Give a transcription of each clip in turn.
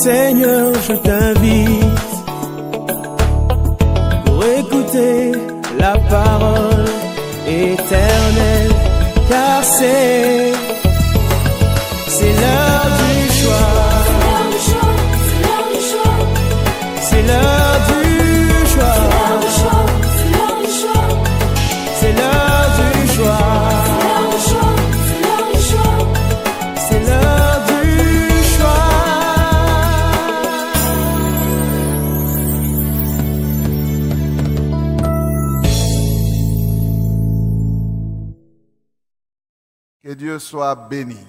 Seigneur, je t'invite pour écouter la parole éternelle, car c'est l'heure du choix. C'est l'heure du choix. C'est l'heure du choix. C'est l'heure du choix. Que Dieu soit béni.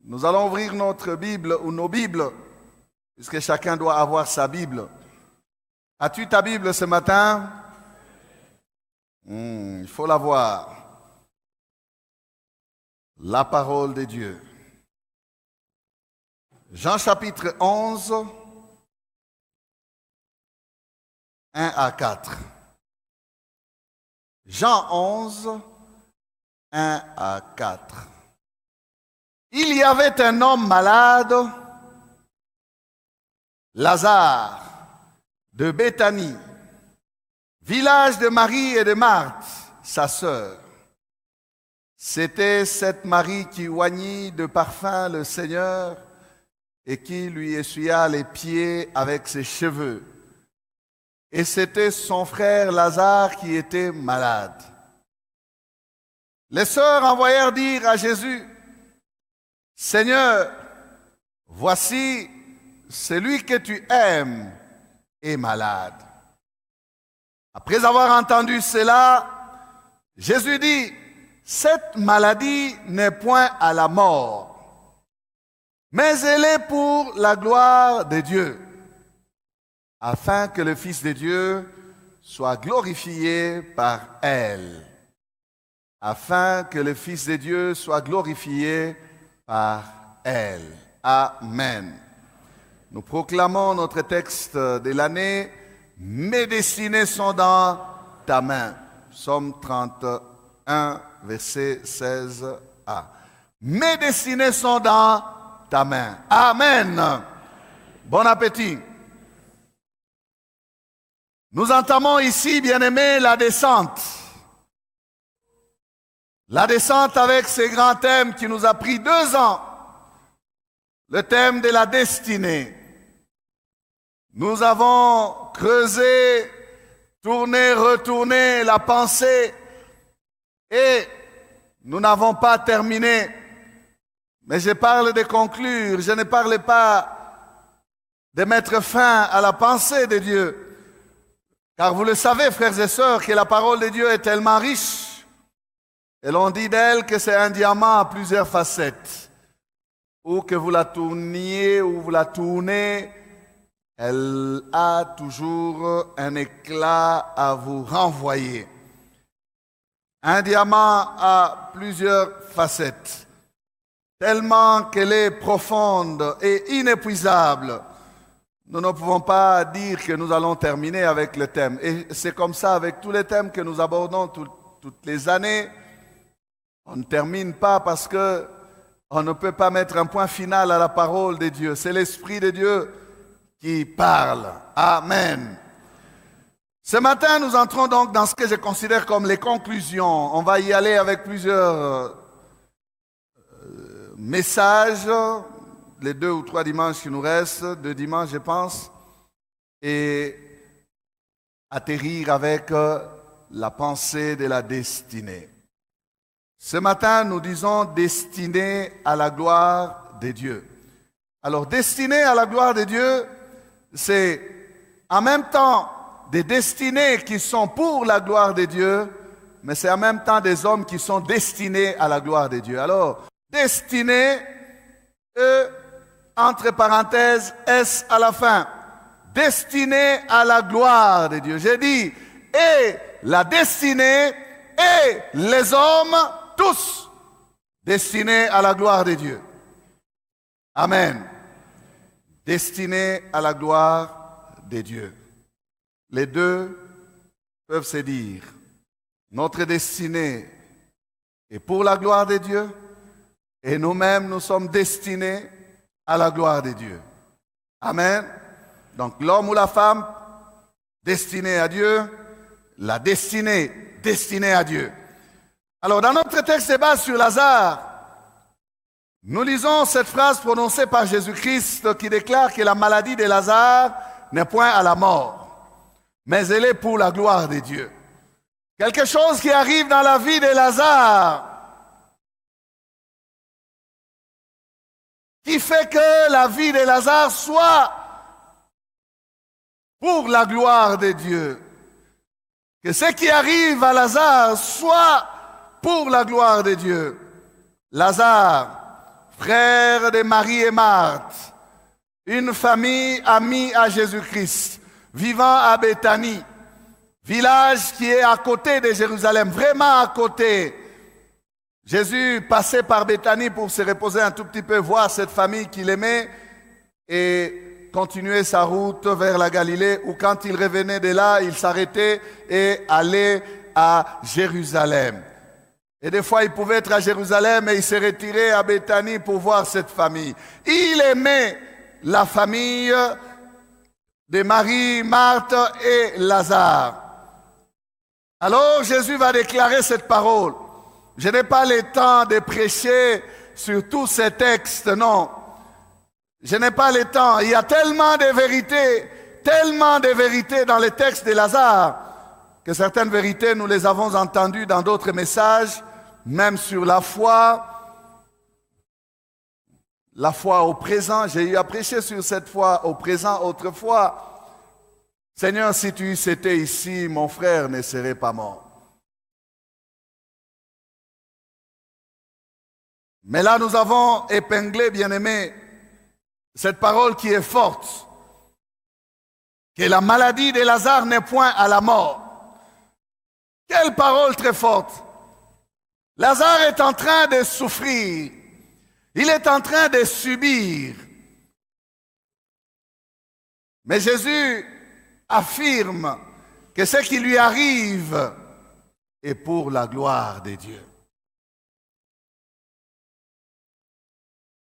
Nous allons ouvrir notre Bible ou nos Bibles, puisque chacun doit avoir sa Bible. As-tu ta Bible ce matin? Il faut la voir. La parole de Dieu. Jean chapitre 11, 1 à 4. Jean 11, 1 à 4. Il y avait un homme malade, Lazare, de Béthanie, village de Marie et de Marthe, sa sœur. C'était cette Marie qui oignit de parfum le Seigneur et qui lui essuya les pieds avec ses cheveux. Et c'était son frère Lazare qui était malade. Les sœurs envoyèrent dire à Jésus: Seigneur, voici celui que tu aimes est malade. Après avoir entendu cela, Jésus dit: cette maladie n'est point à la mort, mais elle est pour la gloire de Dieu, afin que le Fils de Dieu soit glorifié par elle. Afin que le Fils de Dieu soit glorifié par elle. Amen. Nous proclamons notre texte de l'année. Mes destinées sont dans ta main. Psaume 31, verset 16a. Mes destinées sont dans ta main. Amen. Bon appétit. Nous entamons ici, bien-aimés, la descente. La descente avec ces grands thèmes qui nous a pris 2 ans. Le thème de la destinée. Nous avons creusé, tourné, retourné la pensée et nous n'avons pas terminé. Mais je parle de conclure, je ne parle pas de mettre fin à la pensée de Dieu. Car vous le savez, frères et sœurs, que la parole de Dieu est tellement riche. Et l'on dit d'elle que c'est un diamant à plusieurs facettes. Ou que vous la tourniez ou vous la tournez, elle a toujours un éclat à vous renvoyer. Un diamant a plusieurs facettes, tellement qu'elle est profonde et inépuisable. Nous ne pouvons pas dire que nous allons terminer avec le thème. Et c'est comme ça avec tous les thèmes que nous abordons toutes les années. On ne termine pas parce que on ne peut pas mettre un point final à la parole de Dieu. C'est l'Esprit de Dieu qui parle. Amen. Ce matin, nous entrons donc dans ce que je considère comme les conclusions. On va y aller avec plusieurs messages, les 2 ou 3 dimanches qui nous restent, 2 dimanches je pense, et atterrir avec la pensée de la destinée. Ce matin, nous disons destinée à la gloire de Dieu. Alors, destinée à la gloire de Dieu, c'est en même temps des destinées qui sont pour la gloire de Dieu, mais c'est en même temps des hommes qui sont destinés à la gloire de Dieu. Alors, destinée, entre parenthèses, S à la fin. Destinée à la gloire de Dieu. J'ai dit, et la destinée, et les hommes, tous destinés à la gloire de Dieu. Amen. Destinés à la gloire de Dieu. Les deux peuvent se dire, notre destinée est pour la gloire de Dieu, Et nous-mêmes, nous sommes destinés à la gloire de Dieu. Amen. Donc l'homme ou la femme, destiné à Dieu, la destinée, destinée à Dieu. Alors dans notre texte de base sur Lazare, nous lisons cette phrase prononcée par Jésus-Christ qui déclare que la maladie de Lazare n'est point à la mort, mais elle est pour la gloire de Dieu. Quelque chose qui arrive dans la vie de Lazare, qui fait que la vie de Lazare soit pour la gloire de Dieu. Que ce qui arrive à Lazare soit pour la gloire de Dieu. Lazare, frère de Marie et Marthe, une famille amie à Jésus-Christ, vivant à Béthanie, village qui est à côté de Jérusalem, vraiment à côté. Jésus passait par Béthanie pour se reposer un tout petit peu, voir cette famille qu'il aimait et continuer sa route vers la Galilée, ou quand il revenait de là, il s'arrêtait et allait à Jérusalem. Et des fois, il pouvait être à Jérusalem et il se retirait à Béthanie pour voir cette famille. Il aimait la famille de Marie, Marthe et Lazare. Alors Jésus va déclarer cette parole. Je n'ai pas le temps de prêcher sur tous ces textes, non. Je n'ai pas le temps. Il y a tellement de vérités dans les textes de Lazare, que certaines vérités, nous les avons entendues dans d'autres messages, même sur la foi au présent. J'ai eu à prêcher sur cette foi au présent autrefois. Seigneur, si tu étais ici, mon frère ne serait pas mort. Mais là, nous avons épinglé, bien-aimés, cette parole qui est forte, que la maladie de Lazare n'est point à la mort. Quelle parole très forte! Lazare est en train de souffrir, il est en train de subir. Mais Jésus affirme que ce qui lui arrive est pour la gloire de Dieu.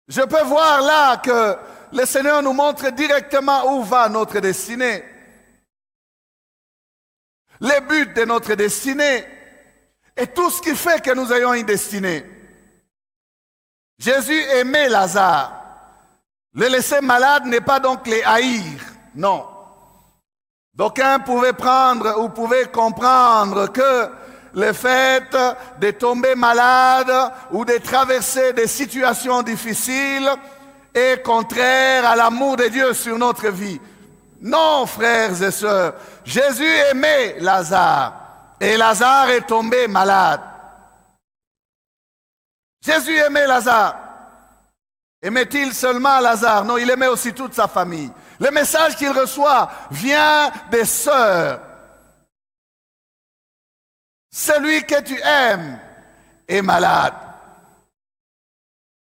Je peux voir là que le Seigneur nous montre directement où va notre destinée. Le but de notre destinée et tout ce qui fait que nous ayons une destinée. Jésus aimait Lazare. Le laisser malade n'est pas donc les haïr, non. D'aucuns pouvaient prendre ou pouvaient comprendre que le fait de tomber malade ou de traverser des situations difficiles est contraire à l'amour de Dieu sur notre vie. Non, frères et sœurs, Jésus aimait Lazare et Lazare est tombé malade. Jésus aimait Lazare. Aimait-il seulement Lazare? Non, il aimait aussi toute sa famille. Le message qu'il reçoit vient des sœurs. Celui que tu aimes est malade.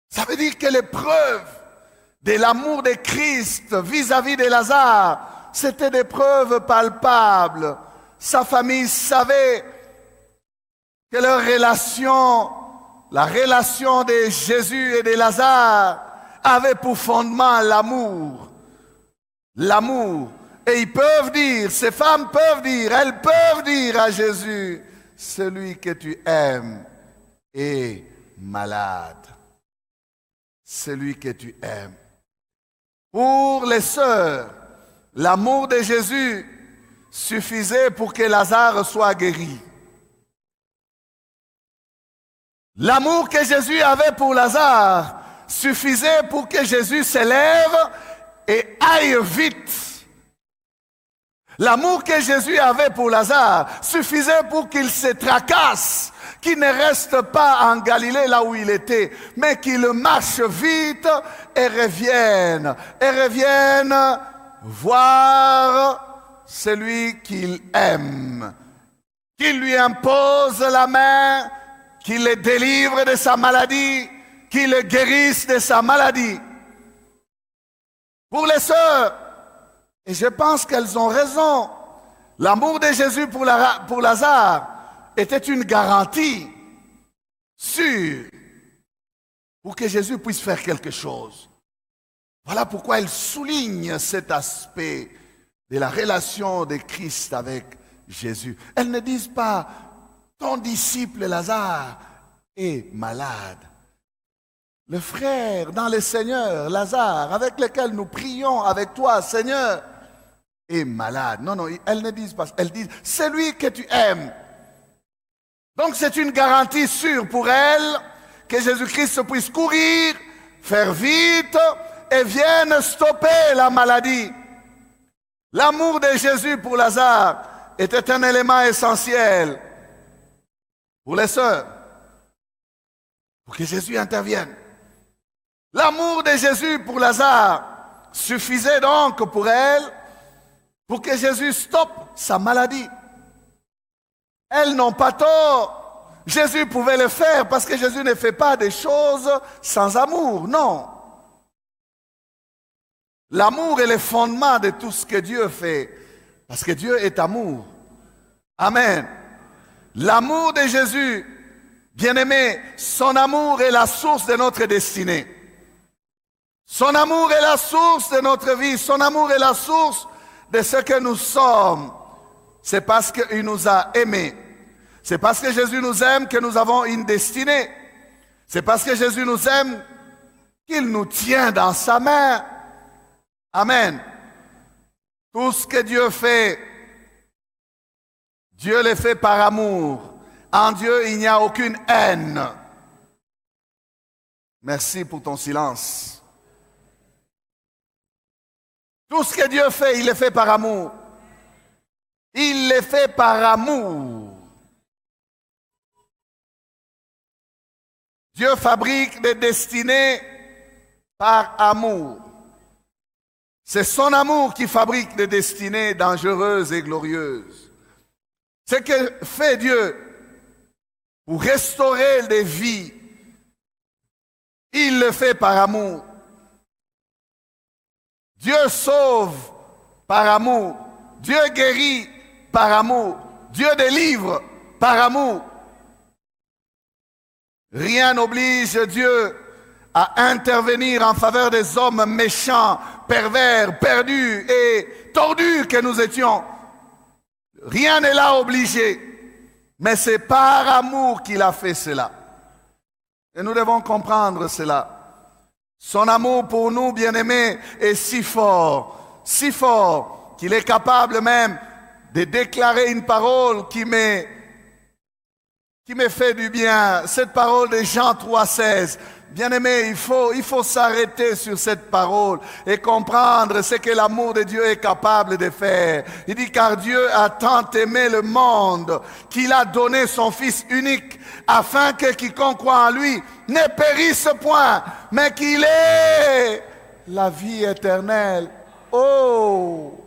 Ça veut dire que l'épreuve de l'amour de Christ vis-à-vis de Lazare, c'était des preuves palpables. Sa famille savait que leur relation, la relation de Jésus et de Lazare, avait pour fondement l'amour. L'amour. Et ils peuvent dire, ces femmes peuvent dire, elles peuvent dire à Jésus, celui que tu aimes est malade. Celui que tu aimes. Pour les sœurs, l'amour de Jésus suffisait pour que Lazare soit guéri. L'amour que Jésus avait pour Lazare suffisait pour que Jésus s'élève et aille vite. L'amour que Jésus avait pour Lazare suffisait pour qu'il se tracasse, qu'il ne reste pas en Galilée là où il était, mais qu'il marche vite et revienne voir celui qu'il aime, qu'il lui impose la main, qu'il le délivre de sa maladie, qu'il le guérisse de sa maladie. Pour les sœurs, et je pense qu'elles ont raison, l'amour de Jésus pour Lazare était une garantie sûre pour que Jésus puisse faire quelque chose. Voilà pourquoi elle souligne cet aspect de la relation de Christ avec Jésus. Elles ne disent pas, ton disciple Lazare est malade. Le frère dans le Seigneur, Lazare, avec lequel nous prions avec toi, Seigneur, est malade. Non, non, elles ne disent pas ça. Elles disent, c'est lui que tu aimes. Donc c'est une garantie sûre pour elles que Jésus-Christ puisse courir, faire vite et vienne stopper la maladie. L'amour de Jésus pour Lazare était un élément essentiel pour les sœurs, pour que Jésus intervienne. L'amour de Jésus pour Lazare suffisait donc pour elle, pour que Jésus stoppe sa maladie. Elles n'ont pas tort. Jésus pouvait le faire parce que Jésus ne fait pas des choses sans amour, non. L'amour est le fondement de tout ce que Dieu fait, parce que Dieu est amour. Amen. L'amour de Jésus, bien-aimé, son amour est la source de notre destinée. Son amour est la source de notre vie. Son amour est la source de ce que nous sommes. C'est parce qu'il nous a aimés. C'est parce que Jésus nous aime que nous avons une destinée. C'est parce que Jésus nous aime qu'il nous tient dans sa main. Amen. Tout ce que Dieu fait, Dieu le fait par amour. En Dieu, il n'y a aucune haine. Merci pour ton silence. Tout ce que Dieu fait, il le fait par amour. Il le fait par amour. Dieu fabrique des destinées par amour. C'est son amour qui fabrique des destinées dangereuses et glorieuses. Ce que fait Dieu pour restaurer des vies, il le fait par amour. Dieu sauve par amour. Dieu guérit par amour. Dieu délivre par amour. Rien n'oblige Dieu à intervenir en faveur des hommes méchants, pervers, perdus et tordus que nous étions. Rien ne l'a obligé, mais c'est par amour qu'il a fait cela. Et nous devons comprendre cela. Son amour pour nous, bien-aimés, est si fort qu'il est capable même de déclarer une parole qui me fait du bien. Cette parole de Jean 3,16. Bien-aimé, il faut s'arrêter sur cette parole et comprendre ce que l'amour de Dieu est capable de faire. Il dit, car Dieu a tant aimé le monde qu'il a donné son Fils unique afin que quiconque croit en lui ne périsse point, mais qu'il ait la vie éternelle. Oh!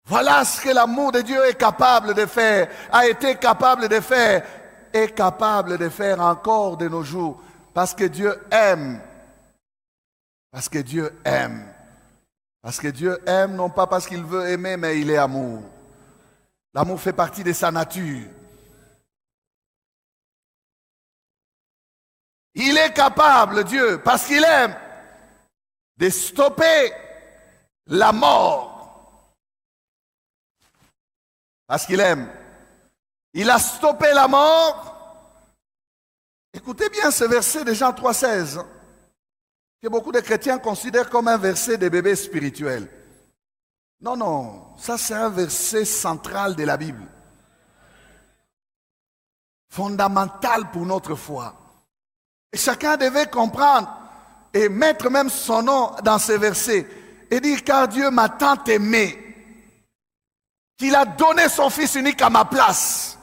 Voilà ce que l'amour de Dieu est capable de faire, a été capable de faire, est capable de faire encore de nos jours. Parce que Dieu aime. Parce que Dieu aime. Parce que Dieu aime, non pas parce qu'il veut aimer, mais il est amour. L'amour fait partie de sa nature. Il est capable, Dieu, parce qu'il aime, de stopper la mort. Parce qu'il aime. Il a stoppé la mort. Écoutez bien ce verset de Jean 3,16, que beaucoup de chrétiens considèrent comme un verset de bébé spirituel. Non, non, ça c'est un verset central de la Bible. Fondamental pour notre foi. Et chacun devait comprendre et mettre même son nom dans ce verset et dire, car Dieu m'a tant aimé qu'il a donné son Fils unique à ma place.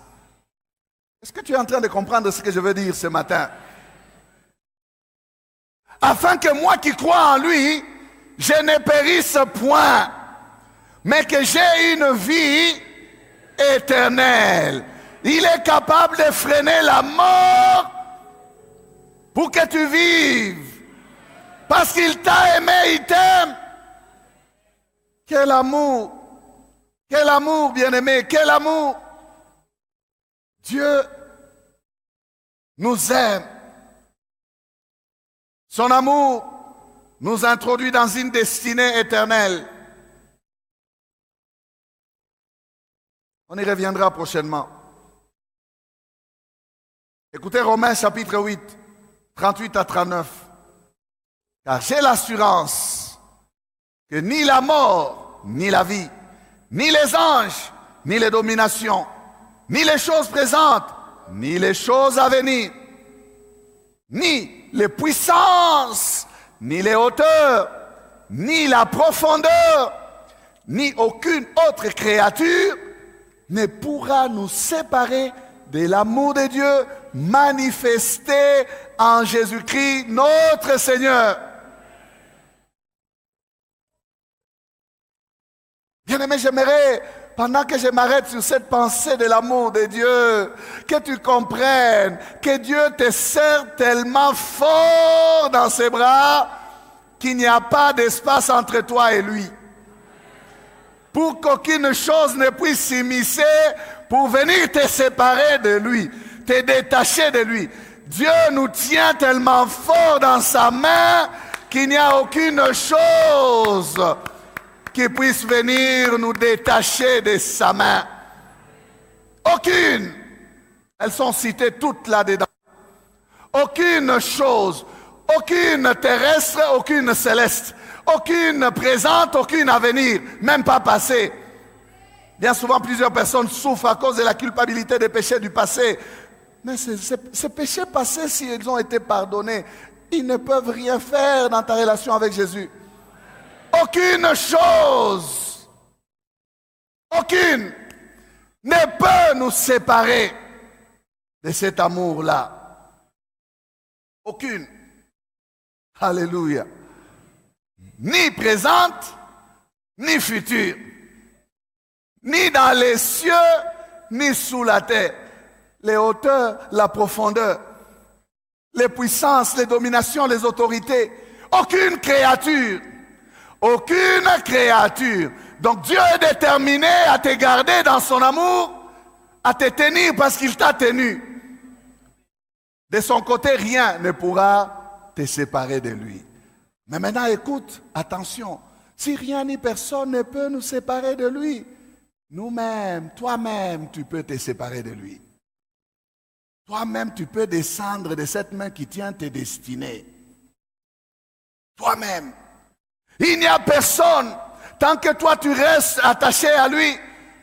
Est-ce que tu es en train de comprendre ce que je veux dire ce matin? Afin que moi qui crois en lui, je ne périsse point, mais que j'ai une vie éternelle. Il est capable de freiner la mort pour que tu vives. Parce qu'il t'a aimé, il t'aime. Quel amour! Quel amour, bien-aimé, quel amour! Dieu nous aime Son amour nous introduit dans une destinée éternelle. On y reviendra prochainement. Écoutez Romains chapitre 8, 38 à 39. Car j'ai l'assurance que ni la mort, ni la vie, ni les anges, ni les dominations, ni les choses présentes, ni les choses à venir, ni les puissances, ni les hauteurs, ni la profondeur, ni aucune autre créature ne pourra nous séparer de l'amour de Dieu manifesté en Jésus-Christ notre Seigneur. Bien-aimé, j'aimerais, pendant que je m'arrête sur cette pensée de l'amour de Dieu, que tu comprennes que Dieu te serre tellement fort dans ses bras qu'il n'y a pas d'espace entre toi et lui. Pour qu'aucune chose ne puisse s'immiscer pour venir te séparer de lui, te détacher de lui. Dieu nous tient tellement fort dans sa main qu'il n'y a aucune chose qui puisse venir nous détacher de sa main. Aucune. Elles sont citées toutes là-dedans. Aucune chose, aucune terrestre, aucune céleste, aucune présente, aucune à venir, même pas passée. Bien souvent, plusieurs personnes souffrent à cause de la culpabilité des péchés du passé. Mais ces péchés passés, s'ils ont été pardonnés, ils ne peuvent rien faire dans ta relation avec Jésus. Aucune chose, aucune, ne peut nous séparer de cet amour-là. Aucune. Alléluia. Ni présente, ni future. Ni dans les cieux, ni sous la terre. Les hauteurs, la profondeur, les puissances, les dominations, les autorités. Aucune créature. Aucune créature. Donc Dieu est déterminé à te garder dans son amour, à te tenir parce qu'il t'a tenu. De son côté, rien ne pourra te séparer de lui. Mais maintenant, écoute, attention. Si rien ni personne ne peut nous séparer de lui, nous-mêmes, toi-même, tu peux te séparer de lui. Toi-même, tu peux descendre de cette main qui tient tes destinées. Toi-même. Il n'y a personne, tant que toi tu restes attaché à lui,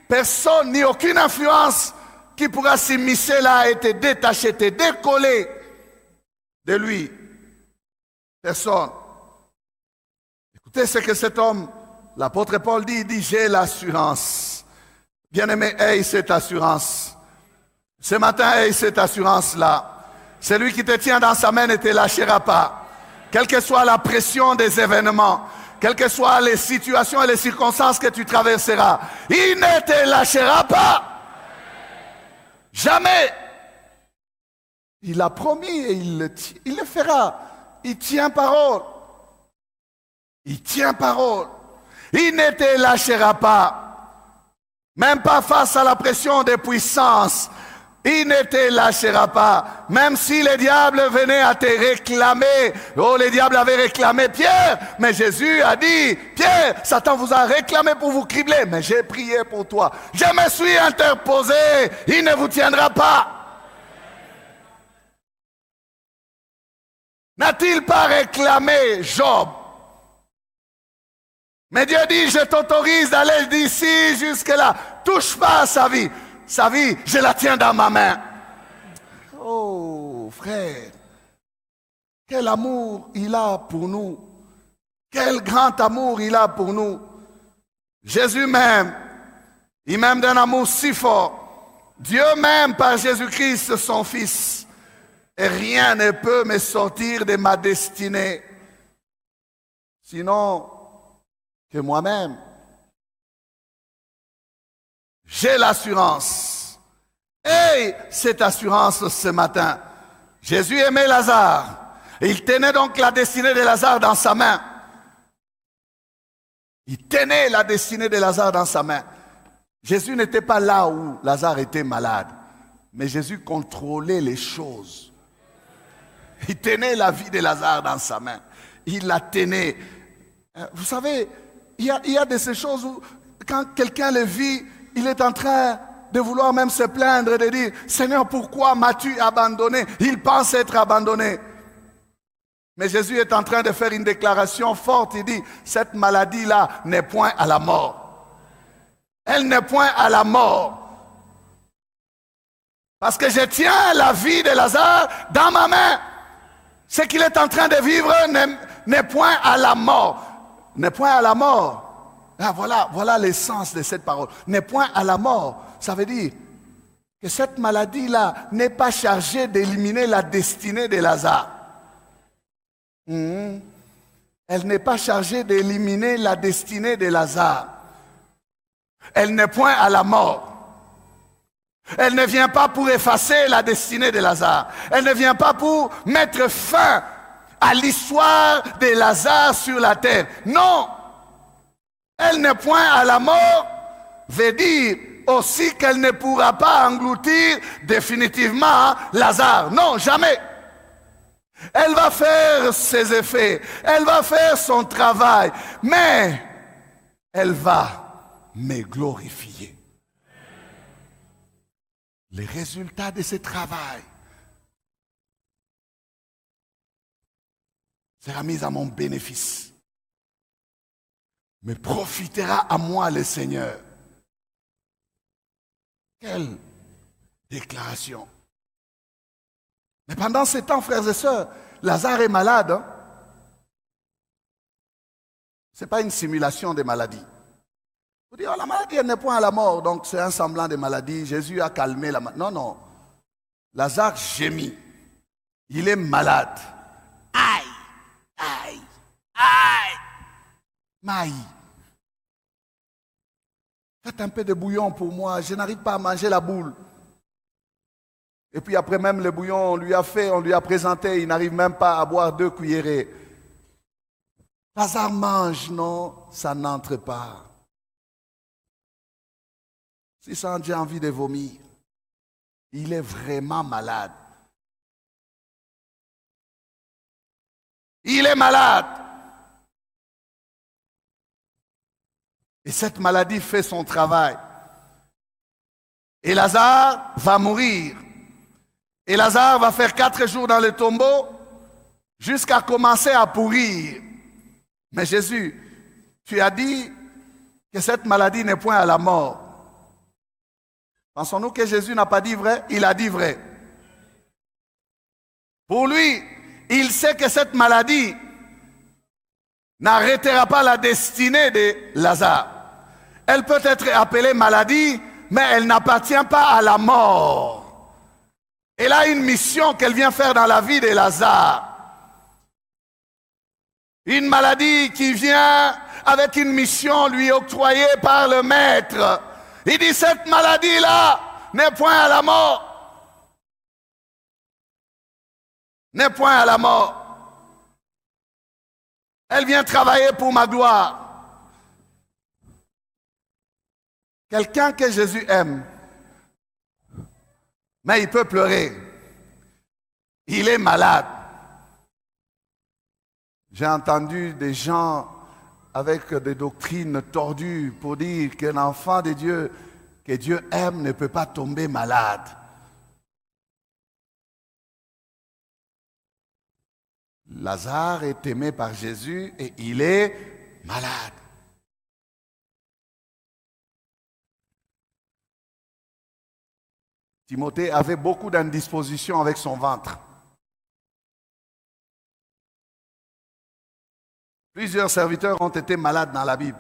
personne ni aucune influence qui pourra s'immiscer là et te détacher, te décoller de lui. Personne. Écoutez ce que cet homme, l'apôtre Paul dit, il dit, j'ai l'assurance. Bien-aimé, aie cette assurance. Ce matin, aie cette assurance-là. Celui qui te tient dans sa main ne te lâchera pas. Quelle que soit la pression des événements, quelles que soient les situations et les circonstances que tu traverseras, il ne te lâchera pas. Jamais. Il a promis et il le fera. Il tient parole. Il tient parole. Il ne te lâchera pas. Même pas face à la pression des puissances. Il ne te lâchera pas. Même si le diable venait à te réclamer. Oh, le diable avait réclamé Pierre. Mais Jésus a dit, Pierre, Satan vous a réclamé pour vous cribler. Mais j'ai prié pour toi. Je me suis interposé. Il ne vous tiendra pas. N'a-t-il pas réclamé Job? Mais Dieu dit, je t'autorise d'aller d'ici jusque-là. Touche pas à sa vie. Sa vie, je la tiens dans ma main. Oh, frère, quel amour il a pour nous. Quel grand amour il a pour nous. Jésus m'aime. Il m'aime d'un amour si fort. Dieu m'aime par Jésus-Christ, son Fils. Et rien ne peut me sortir de ma destinée. Sinon que moi-même. J'ai l'assurance. Et cette assurance ce matin. Jésus aimait Lazare. Et il tenait donc la destinée de Lazare dans sa main. Il tenait la destinée de Lazare dans sa main. Jésus n'était pas là où Lazare était malade. Mais Jésus contrôlait les choses. il tenait la vie de Lazare dans sa main. Il la tenait. Vous savez, il y a de ces choses où, quand quelqu'un le vit, il est en train de vouloir même se plaindre, de dire, Seigneur, pourquoi m'as-tu abandonné? Il pense être abandonné. Mais Jésus est en train de faire une déclaration forte. Il dit, cette maladie-là n'est point à la mort. Elle n'est point à la mort. Parce que je tiens la vie de Lazare dans ma main. Ce qu'il est en train de vivre n'est point à la mort. N'est point à la mort. Ah, voilà l'essence de cette parole. N'est point à la mort. Ça veut dire que cette maladie-là n'est pas chargée d'éliminer la destinée de Lazare. Elle n'est pas chargée d'éliminer la destinée de Lazare. Elle n'est point à la mort. Elle ne vient pas pour effacer la destinée de Lazare. Elle ne vient pas pour mettre fin à l'histoire de Lazare sur la terre. Non! Elle n'est point à la mort, veut dire aussi qu'elle ne pourra pas engloutir définitivement Lazare. Non, jamais! Elle va faire ses effets, elle va faire son travail, mais elle va me glorifier. Les résultats de ce travail sera mis à mon bénéfice, mais profitera à moi le Seigneur. Quelle déclaration! Mais pendant ce temps, frères et sœurs, Lazare est malade. Hein? Ce n'est pas une simulation de maladie. Vous dites, oh, la maladie, elle n'est point à la mort, donc c'est un semblant de maladie. Jésus a calmé la maladie. Non, non. Lazare gémit. Il est malade. Aïe, aïe, aïe. Maï. Faites un peu de bouillon pour moi. Je n'arrive pas à manger la boule. Et puis après même le bouillon, on lui a présenté, il n'arrive même pas à boire 2 cuillerées. Lazare mange, non, ça n'entre pas. Si ça a déjà envie de vomir, il est vraiment malade. Il est malade. Et cette maladie fait son travail. Et Lazare va mourir. Et Lazare va faire 4 jours dans le tombeau jusqu'à commencer à pourrir. Mais Jésus, tu as dit que cette maladie n'est point à la mort. Pensons-nous que Jésus n'a pas dit vrai? Il a dit vrai. Pour lui, il sait que cette maladie n'arrêtera pas la destinée de Lazare. Elle peut être appelée maladie, mais elle n'appartient pas à la mort. Elle a une mission qu'elle vient faire dans la vie de Lazare. Une maladie qui vient avec une mission lui octroyée par le Maître. Il dit, cette maladie-là n'est point à la mort. N'est point à la mort. Elle vient travailler pour ma gloire. Quelqu'un que Jésus aime, mais il peut pleurer. Il est malade. J'ai entendu des gens avec des doctrines tordues pour dire qu'un enfant de Dieu, que Dieu aime, ne peut pas tomber malade. Lazare est aimé par Jésus et il est malade. Timothée avait beaucoup d'indisposition avec son ventre. Plusieurs serviteurs ont été malades dans la Bible.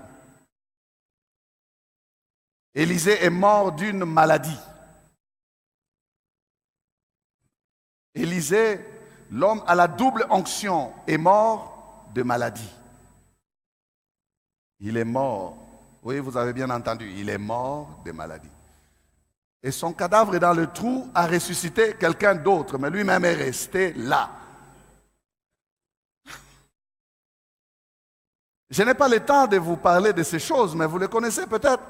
Élisée est mort d'une maladie. Élisée, l'homme à la double onction, est mort de maladie. Il est mort. Oui, vous avez bien entendu, il est mort de maladie. Et son cadavre est dans le trou à ressusciter quelqu'un d'autre, mais lui-même est resté là. Je n'ai pas le temps de vous parler de ces choses, mais vous les connaissez peut-être.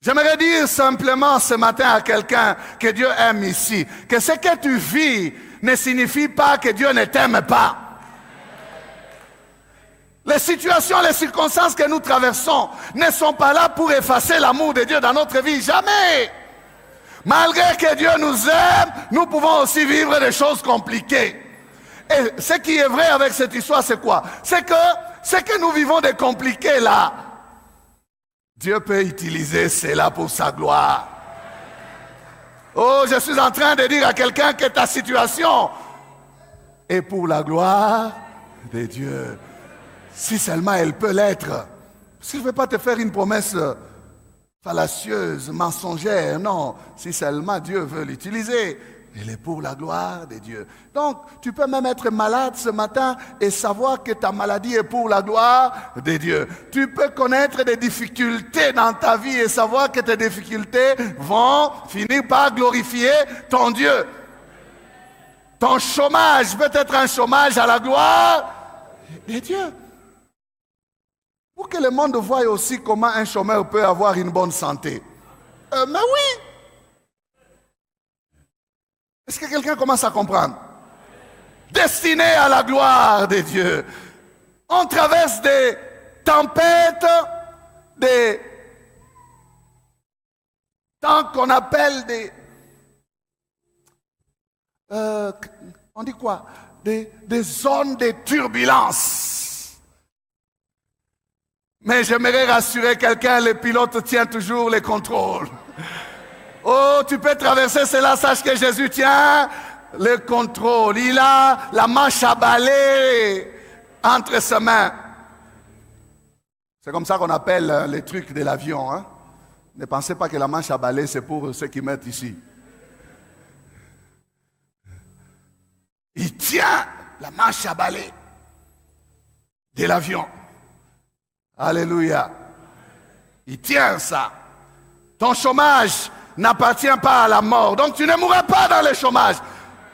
J'aimerais dire simplement ce matin à quelqu'un que Dieu aime ici, que ce que tu vis ne signifie pas que Dieu ne t'aime pas. Les situations, les circonstances que nous traversons ne sont pas là pour effacer l'amour de Dieu dans notre vie. Jamais. Malgré que Dieu nous aime, nous pouvons aussi vivre des choses compliquées. Et ce qui est vrai avec cette histoire, c'est quoi? C'est que ce que nous vivons de compliqué là, Dieu peut utiliser cela pour sa gloire. Oh, je suis en train de dire à quelqu'un que ta situation est pour la gloire de Dieu. Si seulement elle peut l'être. S'il ne veut pas te faire une promesse fallacieuse, mensongère, non. Si seulement Dieu veut l'utiliser, elle est pour la gloire de Dieu. Donc, tu peux même être malade ce matin et savoir que ta maladie est pour la gloire de Dieu. Tu peux connaître des difficultés dans ta vie et savoir que tes difficultés vont finir par glorifier ton Dieu. Ton chômage peut être un chômage à la gloire de Dieu. Pour que le monde voie aussi comment un chômeur peut avoir une bonne santé. Mais oui! Est-ce que quelqu'un commence à comprendre? Destiné à la gloire de Dieu. On traverse des tempêtes, des temps qu'on appelle des... on dit quoi? Des zones de turbulence. Mais j'aimerais rassurer quelqu'un, le pilote tient toujours le contrôle. Oh, tu peux traverser cela, sache que Jésus tient le contrôle. Il a la manche à balai entre ses mains. C'est comme ça qu'on appelle les trucs de l'avion. Hein? Ne pensez pas que la manche à balai, c'est pour ceux qui mettent ici. Il tient la manche à balai de l'avion. Alléluia. Il tient ça. Ton chômage n'appartient pas à la mort. Donc tu ne mourras pas dans le chômage.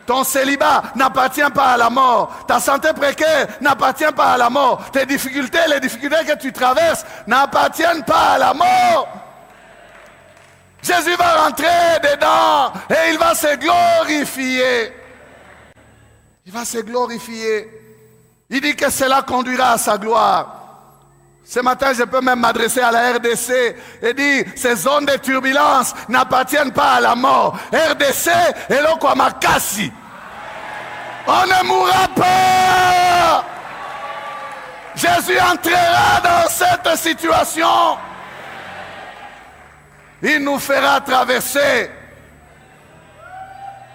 Ton célibat n'appartient pas à la mort. Ta santé précaire n'appartient pas à la mort. Tes difficultés, les difficultés que tu traverses n'appartiennent pas à la mort. Jésus va rentrer dedans et il va se glorifier. Il va se glorifier. Il dit que cela conduira à sa gloire. Ce matin, je peux même m'adresser à la RDC et dire, ces zones de turbulence n'appartiennent pas à la mort. RDC et l'Okwamakasi. On ne mourra pas. Jésus entrera dans cette situation. Il nous fera traverser.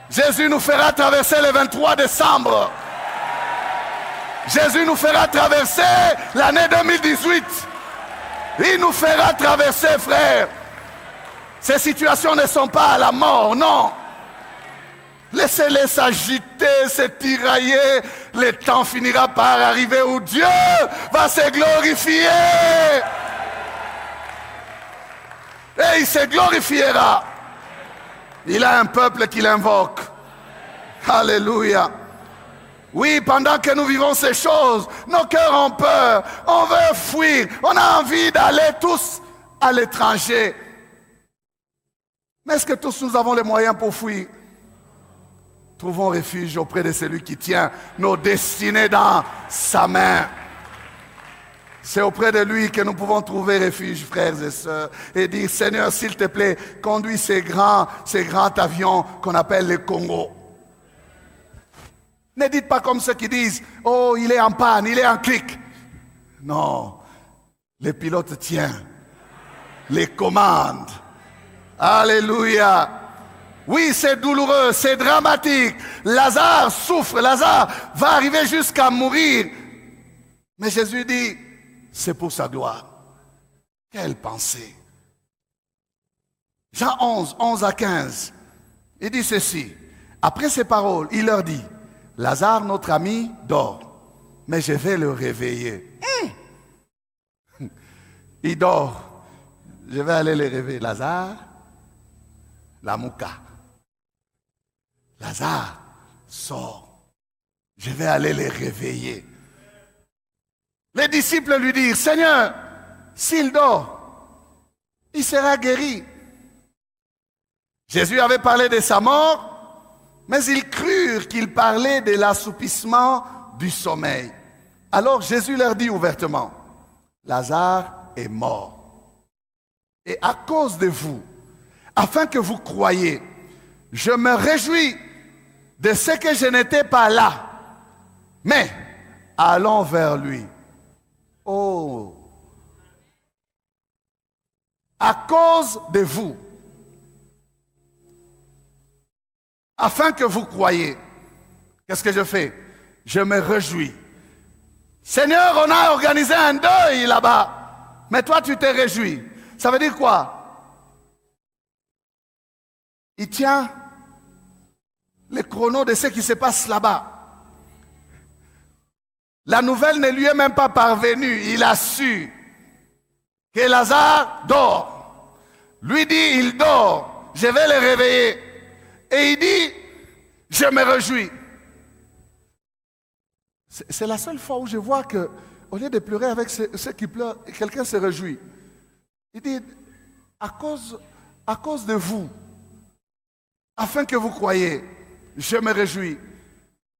Jésus nous fera traverser le 23 décembre. Jésus nous fera traverser l'année 2018. Il nous fera traverser, frère. Ces situations ne sont pas à la mort, non. Laissez-les s'agiter, se tirailler. Le temps finira par arriver où Dieu va se glorifier. Et il se glorifiera. Il a un peuple qui l'invoque. Alléluia. Oui, pendant que nous vivons ces choses, nos cœurs ont peur, on veut fuir, on a envie d'aller tous à l'étranger. Mais est-ce que tous nous avons les moyens pour fuir? Trouvons refuge auprès de celui qui tient nos destinées dans sa main. C'est auprès de lui que nous pouvons trouver refuge, frères et sœurs, et dire, Seigneur, s'il te plaît, conduis ces grands avions qu'on appelle les Congo. Ne dites pas comme ceux qui disent, oh, il est en panne, il est en clic. Non, le pilote tient les commandes. Alléluia. Oui, c'est douloureux, c'est dramatique. Lazare souffre, Lazare va arriver jusqu'à mourir. Mais Jésus dit, c'est pour sa gloire. Quelle pensée. Jean 11, 11 à 15. Il dit ceci. Après ces paroles, il leur dit, Lazare, notre ami, dort, mais je vais le réveiller. Il dort. Je vais aller le réveiller. Lazare, la mouka. Lazare, sort. Je vais aller le réveiller. Les disciples lui dirent, Seigneur, s'il dort, il sera guéri. Jésus avait parlé de sa mort, Mais ils crurent qu'il parlait de l'assoupissement du sommeil. Alors Jésus leur dit ouvertement, Lazare est mort. Et à cause de vous, afin que vous croyiez, je me réjouis de ce que je n'étais pas là. Mais allons vers lui. Oh! À cause de vous, afin que vous croyiez, qu'est-ce que je fais? Je me réjouis. Seigneur, on a organisé un deuil là-bas, mais toi tu t'es réjoui. Ça veut dire quoi? Il tient le chrono de ce qui se passe là-bas. La nouvelle ne lui est même pas parvenue. Il a su que Lazare dort. Lui dit, il dort. Je vais le réveiller. Et il dit, je me réjouis. C'est la seule fois où je vois que, au lieu de pleurer avec ceux qui pleurent, quelqu'un se réjouit. Il dit, à cause de vous, afin que vous croyiez, je me réjouis.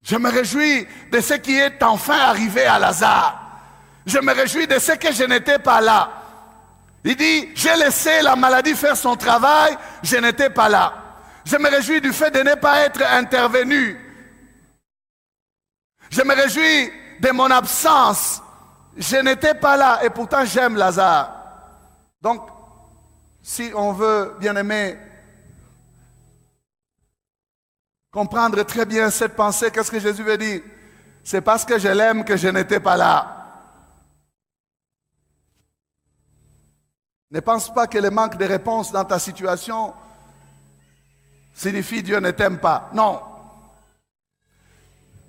Je me réjouis de ce qui est enfin arrivé à Lazare. Je me réjouis de ce que je n'étais pas là. Il dit, j'ai laissé la maladie faire son travail, je n'étais pas là. Je me réjouis du fait de ne pas être intervenu. Je me réjouis de mon absence. Je n'étais pas là et pourtant j'aime Lazare. Donc, si on veut, bien aimé, comprendre très bien cette pensée, qu'est-ce que Jésus veut dire? C'est parce que je l'aime que je n'étais pas là. Ne pense pas que le manque de réponse dans ta situation signifie Dieu ne t'aime pas. Non.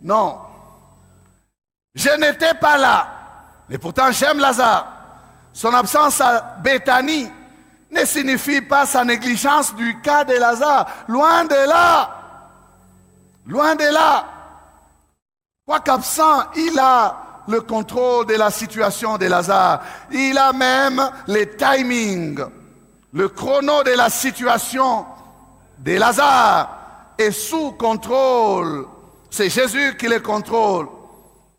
Non. Je n'étais pas là. Mais pourtant j'aime Lazare. Son absence à Béthanie ne signifie pas sa négligence du cas de Lazare. Loin de là. Loin de là. Quoiqu'absent, il a le contrôle de la situation de Lazare. Il a même le timing, le chrono de la situation de Lazare est sous contrôle. C'est Jésus qui le contrôle.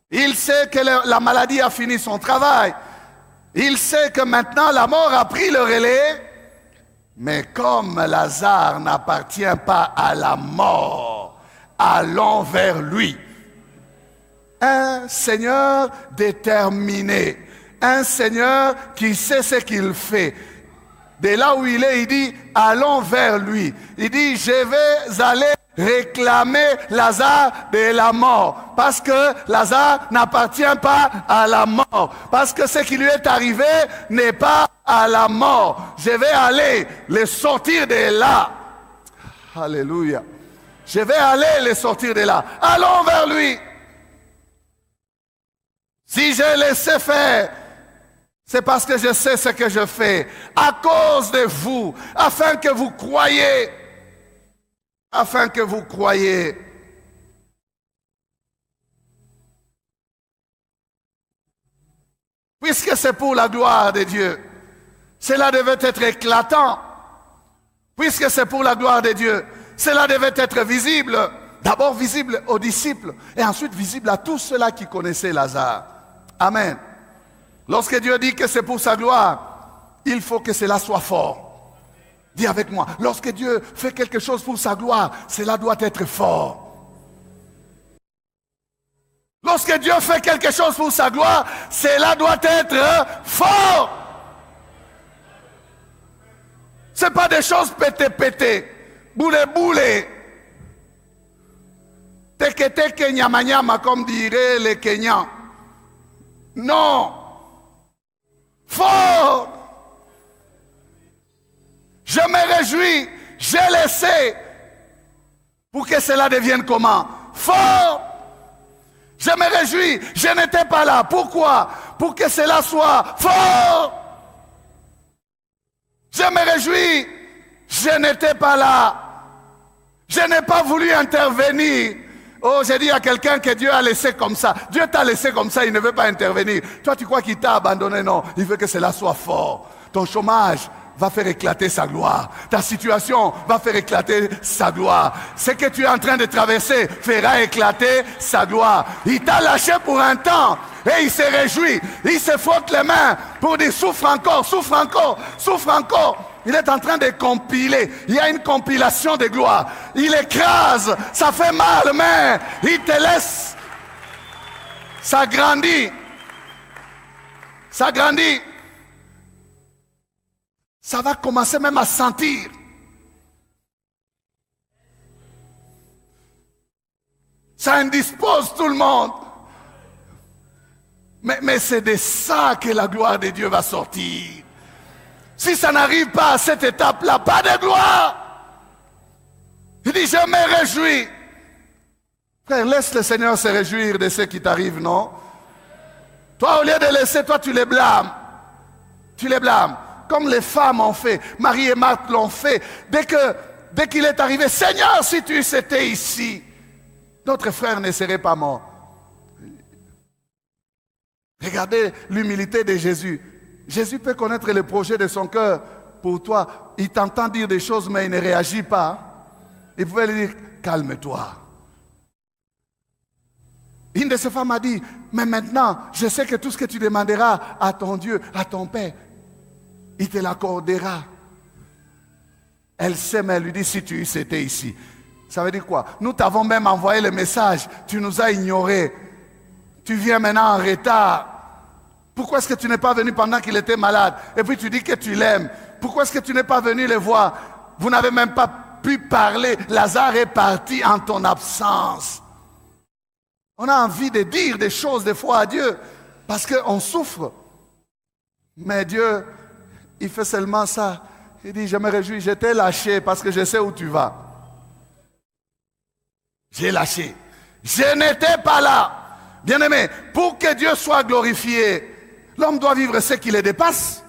Il sait que la maladie a fini son travail. Il sait que maintenant la mort a pris le relais. Mais comme Lazare n'appartient pas à la mort, allons vers lui. Un Seigneur déterminé, un Seigneur qui sait ce qu'il fait. De là où il est, il dit, allons vers lui. Il dit, je vais aller réclamer Lazare de la mort. Parce que Lazare n'appartient pas à la mort. Parce que ce qui lui est arrivé n'est pas à la mort. Je vais aller le sortir de là. Alléluia. Je vais aller le sortir de là. Allons vers lui. Si je laissé faire, c'est parce que je sais ce que je fais. À cause de vous, afin que vous croyiez. Afin que vous croyiez. Puisque c'est pour la gloire de Dieu, cela devait être éclatant. Puisque c'est pour la gloire de Dieu, cela devait être visible. D'abord visible aux disciples et ensuite visible à tous ceux-là qui connaissaient Lazare. Amen. Lorsque Dieu dit que c'est pour sa gloire, il faut que cela soit fort. Dis avec moi, lorsque Dieu fait quelque chose pour sa gloire, cela doit être fort. Lorsque Dieu fait quelque chose pour sa gloire, cela doit être fort. Ce n'est pas des choses pété, boulé. Teke nyama nyama, comme diraient les Kenyans. Non. Fort. Je me réjouis. J'ai laissé pour que cela devienne comment? Fort. Je me réjouis. Je n'étais pas là. Pourquoi? Pour que cela soit fort. Je me réjouis. Je n'étais pas là. Je n'ai pas voulu intervenir. Oh, j'ai dit à quelqu'un que Dieu a laissé comme ça. Dieu t'a laissé comme ça, il ne veut pas intervenir. Toi, tu crois qu'il t'a abandonné? Non, il veut que cela soit fort. Ton chômage, va faire éclater sa gloire. Ta situation va faire éclater sa gloire. Ce que tu es en train de traverser fera éclater sa gloire. Il t'a lâché pour un temps et il se réjouit. Il se frotte les mains pour dire souffre encore, souffre encore, souffre encore. Il est en train de compiler. Il y a une compilation de gloire. Il écrase. Ça fait mal, mais il te laisse. Ça grandit. Ça grandit. Ça va commencer même à sentir. Ça indispose tout le monde. Mais c'est de ça que la gloire de Dieu va sortir. Si ça n'arrive pas à cette étape-là, pas de gloire. Il dit, je me réjouis. Frère, laisse le Seigneur se réjouir de ce qui t'arrive, non? Toi, au lieu de laisser, toi, tu les blâmes. Tu les blâmes. Comme les femmes ont fait. Marie et Marthe l'ont fait. Dès qu'il est arrivé, Seigneur, si tu étais ici, notre frère ne serait pas mort. Regardez l'humilité de Jésus. Jésus peut connaître les projets de son cœur pour toi. Il t'entend dire des choses, mais il ne réagit pas. Il pouvait lui dire, calme-toi. Une de ces femmes a dit, mais maintenant, je sais que tout ce que tu demanderas à ton Dieu, à ton Père, il te l'accordera. Elle sait, mais elle lui dit, si tu étais ici. Ça veut dire quoi? Nous t'avons même envoyé le message, tu nous as ignorés. Tu viens maintenant en retard. Pourquoi est-ce que tu n'es pas venu pendant qu'il était malade? Et puis tu dis que tu l'aimes. Pourquoi est-ce que tu n'es pas venu le voir? Vous n'avez même pas pu parler. Lazare est parti en ton absence. On a envie de dire des choses des fois à Dieu parce qu'on souffre. Mais Dieu, il fait seulement ça. Il dit, je me réjouis, je t'ai lâché parce que je sais où tu vas. J'ai lâché. Je n'étais pas là. Bien-aimé, pour que Dieu soit glorifié, l'homme doit vivre ce qui le dépasse.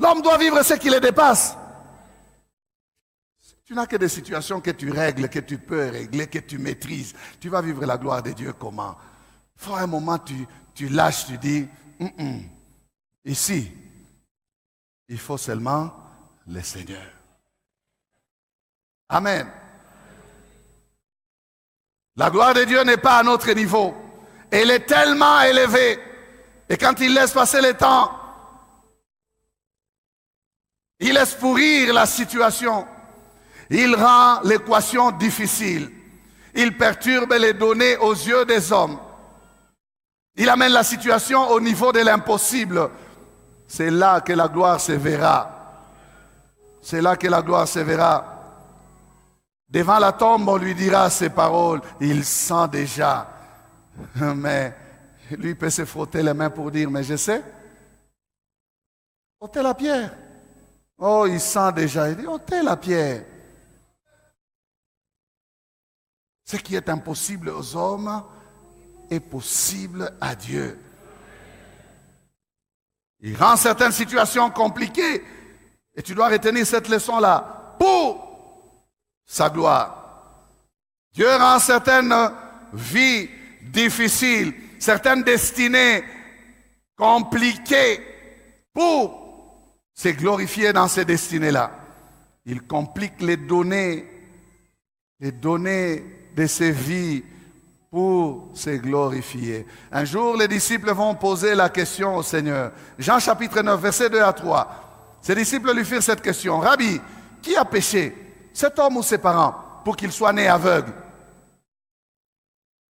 L'homme doit vivre ce qui le dépasse. Tu n'as que des situations que tu règles, que tu peux régler, que tu maîtrises. Tu vas vivre la gloire de Dieu comment? Il faut un moment, tu lâches, tu dis, ici, il faut seulement le Seigneur. Amen. La gloire de Dieu n'est pas à notre niveau. Elle est tellement élevée. Et quand il laisse passer le temps, il laisse pourrir la situation. Il rend l'équation difficile. Il perturbe les données aux yeux des hommes. Il amène la situation au niveau de l'impossible. C'est là que la gloire se verra. C'est là que la gloire se verra. Devant la tombe, on lui dira ces paroles. Il sent déjà. Mais lui peut se frotter les mains pour dire, mais je sais. Ôtez la pierre. Oh, il sent déjà. Il dit, ôtez la pierre. Ce qui est impossible aux hommes est possible à Dieu. Il rend certaines situations compliquées. Et tu dois retenir cette leçon-là. Pour sa gloire. Dieu rend certaines vies difficiles, certaines destinées compliquées pour se glorifier dans ces destinées-là. Il complique les données de ces vies pour se glorifier. Un jour, les disciples vont poser la question au Seigneur. Jean chapitre 9, versets 2 à 3. Ses disciples lui firent cette question. Rabbi, qui a péché, cet homme ou ses parents, pour qu'il soit né aveugle?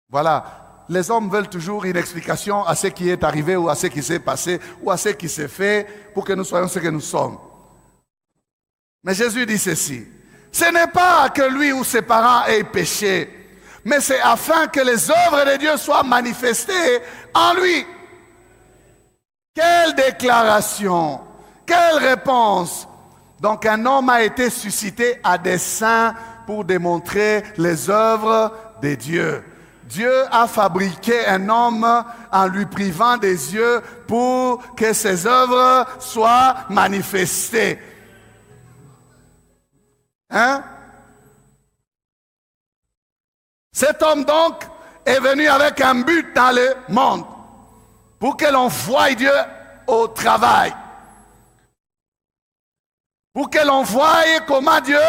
Voilà. Les hommes veulent toujours une explication à ce qui est arrivé ou à ce qui s'est passé ou à ce qui s'est fait pour que nous soyons ce que nous sommes. Mais Jésus dit ceci. Ce n'est pas que lui ou ses parents aient péché, mais c'est afin que les œuvres de Dieu soient manifestées en lui. Quelle déclaration! Quelle réponse! Donc un homme a été suscité à dessein pour démontrer les œuvres de Dieu. Dieu a fabriqué un homme en lui privant des yeux pour que ses œuvres soient manifestées. Hein? Cet homme donc est venu avec un but dans le monde pour que l'on voie Dieu au travail. pour que l'on voie comment Dieu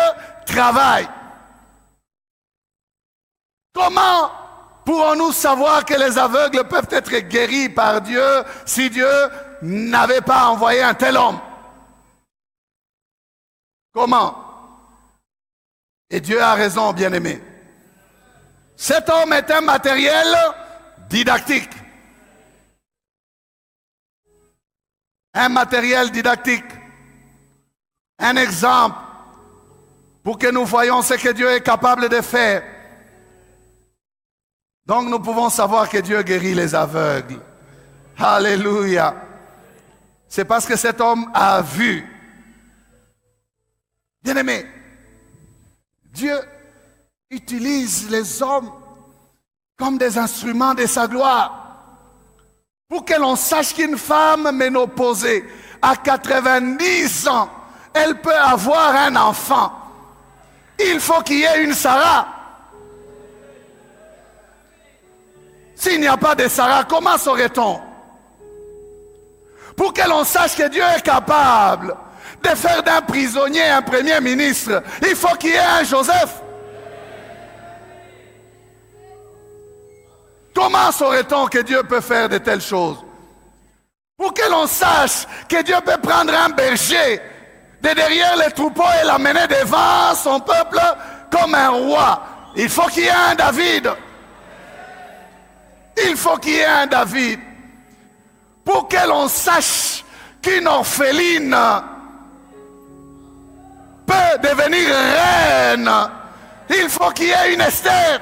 travaille. Comment pourrons-nous savoir que les aveugles peuvent être guéris par Dieu si Dieu n'avait pas envoyé un tel homme? Comment? Et Dieu a raison, bien-aimé. Cet homme est un matériel didactique. Un matériel didactique. Un exemple pour que nous voyions ce que Dieu est capable de faire. Donc nous pouvons savoir que Dieu guérit les aveugles. Alléluia. C'est parce que cet homme a vu. Bien-aimé, Dieu utilise les hommes comme des instruments de sa gloire. Pour que l'on sache qu'une femme ménopausée à 90 ans, elle peut avoir un enfant. Il faut qu'il y ait une Sarah. S'il n'y a pas de Sarah, comment saurait-on? Pour que l'on sache que Dieu est capable de faire d'un prisonnier un premier ministre, il faut qu'il y ait un Joseph. Comment saurait-on que Dieu peut faire de telles choses? Pour que l'on sache que Dieu peut prendre un berger de derrière les troupeaux et l'amener devant son peuple comme un roi, il faut qu'il y ait un David. Il faut qu'il y ait un David. Pour que l'on sache qu'une orpheline peut devenir reine, il faut qu'il y ait une Esther.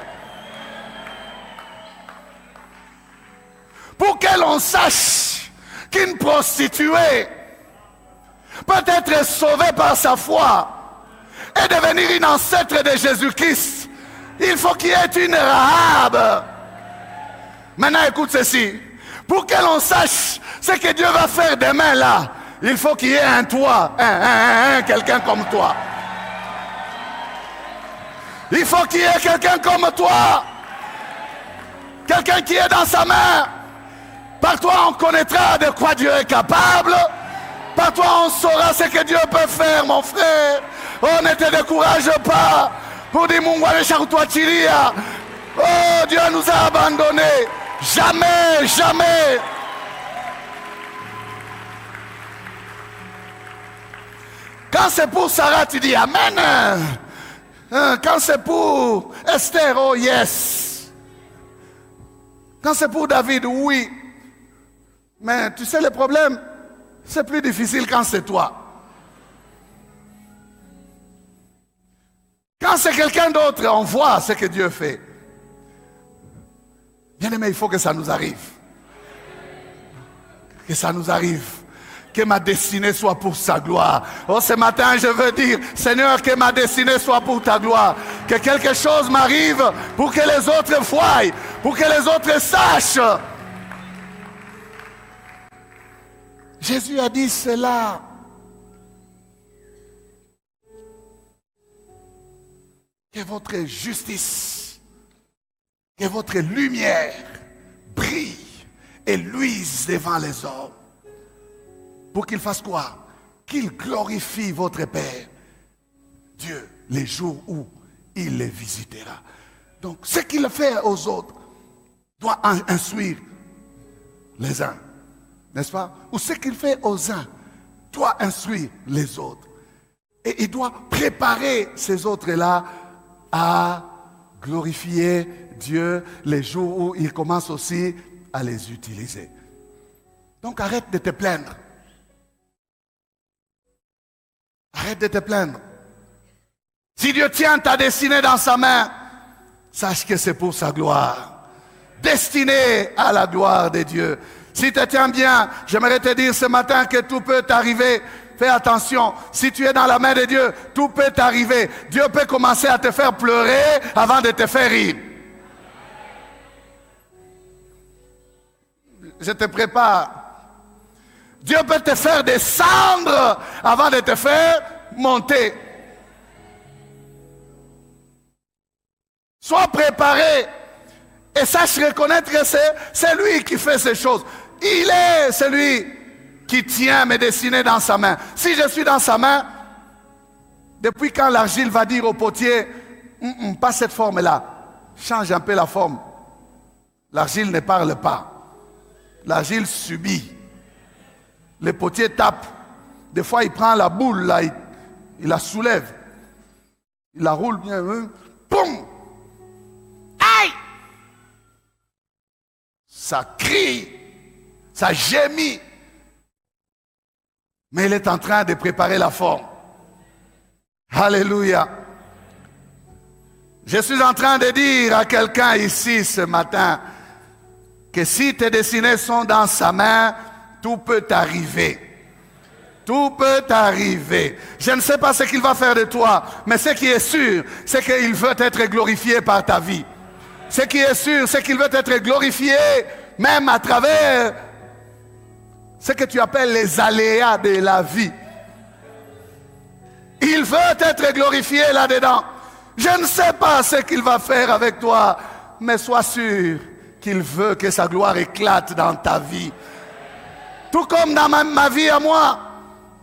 Pour que l'on sache qu'une prostituée peut être sauvée par sa foi et devenir une ancêtre de Jésus-Christ, il faut qu'il y ait une Rahab. Maintenant écoute ceci. Pour que l'on sache ce que Dieu va faire demain là, il faut qu'il y ait un toi, quelqu'un comme toi. Il faut qu'il y ait quelqu'un comme toi. Quelqu'un qui est dans sa main. Par toi on connaîtra de quoi Dieu est capable. Par toi on saura ce que Dieu peut faire, mon frère. Oh, ne te décourage pas. Oh, Dieu nous a abandonnés. Jamais, jamais. Quand c'est pour Sarah, tu dis Amen. Quand c'est pour Esther, oh yes. Quand c'est pour David, oui. Mais tu sais le problème, c'est plus difficile quand c'est toi. Quand c'est quelqu'un d'autre, on voit ce que Dieu fait. Bien-aimé, il faut que ça nous arrive. Que ça nous arrive. Que ma destinée soit pour sa gloire. Oh, ce matin, je veux dire, Seigneur, que ma destinée soit pour ta gloire. Que quelque chose m'arrive pour que les autres voient, pour que les autres sachent. Jésus a dit cela. Que votre justice, que votre lumière brille et luise devant les hommes. Pour qu'il fasse quoi? Qu'il glorifie votre Père, Dieu, les jours où il les visitera. Donc, ce qu'il fait aux autres doit instruire les uns, n'est-ce pas? Ou ce qu'il fait aux uns doit instruire les autres. Et il doit préparer ces autres-là à glorifier Dieu les jours où il commence aussi à les utiliser. Donc, arrête de te plaindre. Arrête de te plaindre. Si Dieu tient ta destinée dans sa main, sache que c'est pour sa gloire. Destiné à la gloire de Dieu. Si tu tiens bien, j'aimerais te dire ce matin que tout peut t'arriver. Fais attention, si tu es dans la main de Dieu, tout peut t'arriver. Dieu peut commencer à te faire pleurer avant de te faire rire. Je te prépare. Dieu peut te faire descendre avant de te faire monter. Sois préparé et sache reconnaître que c'est lui qui fait ces choses. Il est celui qui tient mes destinées dans sa main. Si je suis dans sa main, Depuis quand l'argile va dire au potier, pas cette forme-là, change un peu la forme. L'argile ne parle pas. L'argile subit. Le potier tape. Des fois, il prend la boule, là, il la soulève. Il la roule bien. Boum! Aïe! Ça crie. Ça gémit. Mais il est en train de préparer la forme. Alléluia. Je suis en train de dire à quelqu'un ici ce matin que si tes destinées sont dans sa main, tout peut arriver. Tout peut arriver. Je ne sais pas ce qu'il va faire de toi, mais ce qui est sûr, c'est qu'il veut être glorifié par ta vie. Ce qui est sûr, c'est qu'il veut être glorifié même à travers ce que tu appelles les aléas de la vie. Il veut être glorifié là-dedans. Je ne sais pas ce qu'il va faire avec toi, mais sois sûr qu'il veut que sa gloire éclate dans ta vie. Tout comme dans ma vie à moi,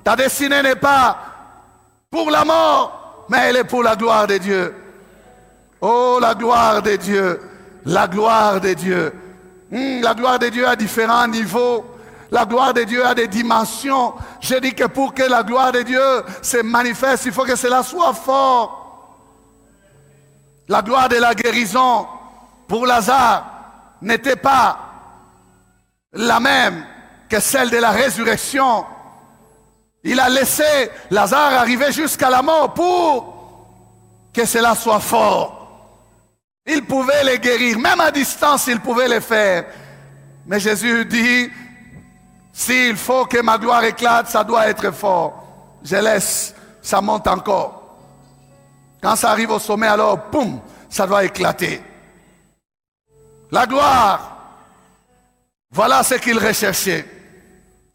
ta destinée n'est pas pour la mort, mais elle est pour la gloire de Dieu. Oh, la gloire de Dieu, la gloire de Dieu. La gloire de Dieu a différents niveaux. La gloire de Dieu a des dimensions. Je dis que pour que la gloire de Dieu se manifeste, il faut que cela soit fort. La gloire de la guérison pour Lazare n'était pas la même que celle de la résurrection. Il a laissé Lazare arriver jusqu'à la mort pour que cela soit fort. Il pouvait les guérir, même à distance il pouvait les faire. Mais Jésus dit, s'il faut que ma gloire éclate, ça doit être fort. Je laisse, ça monte encore. Quand ça arrive au sommet, alors, boum, ça doit éclater. La gloire, voilà ce qu'il recherchait.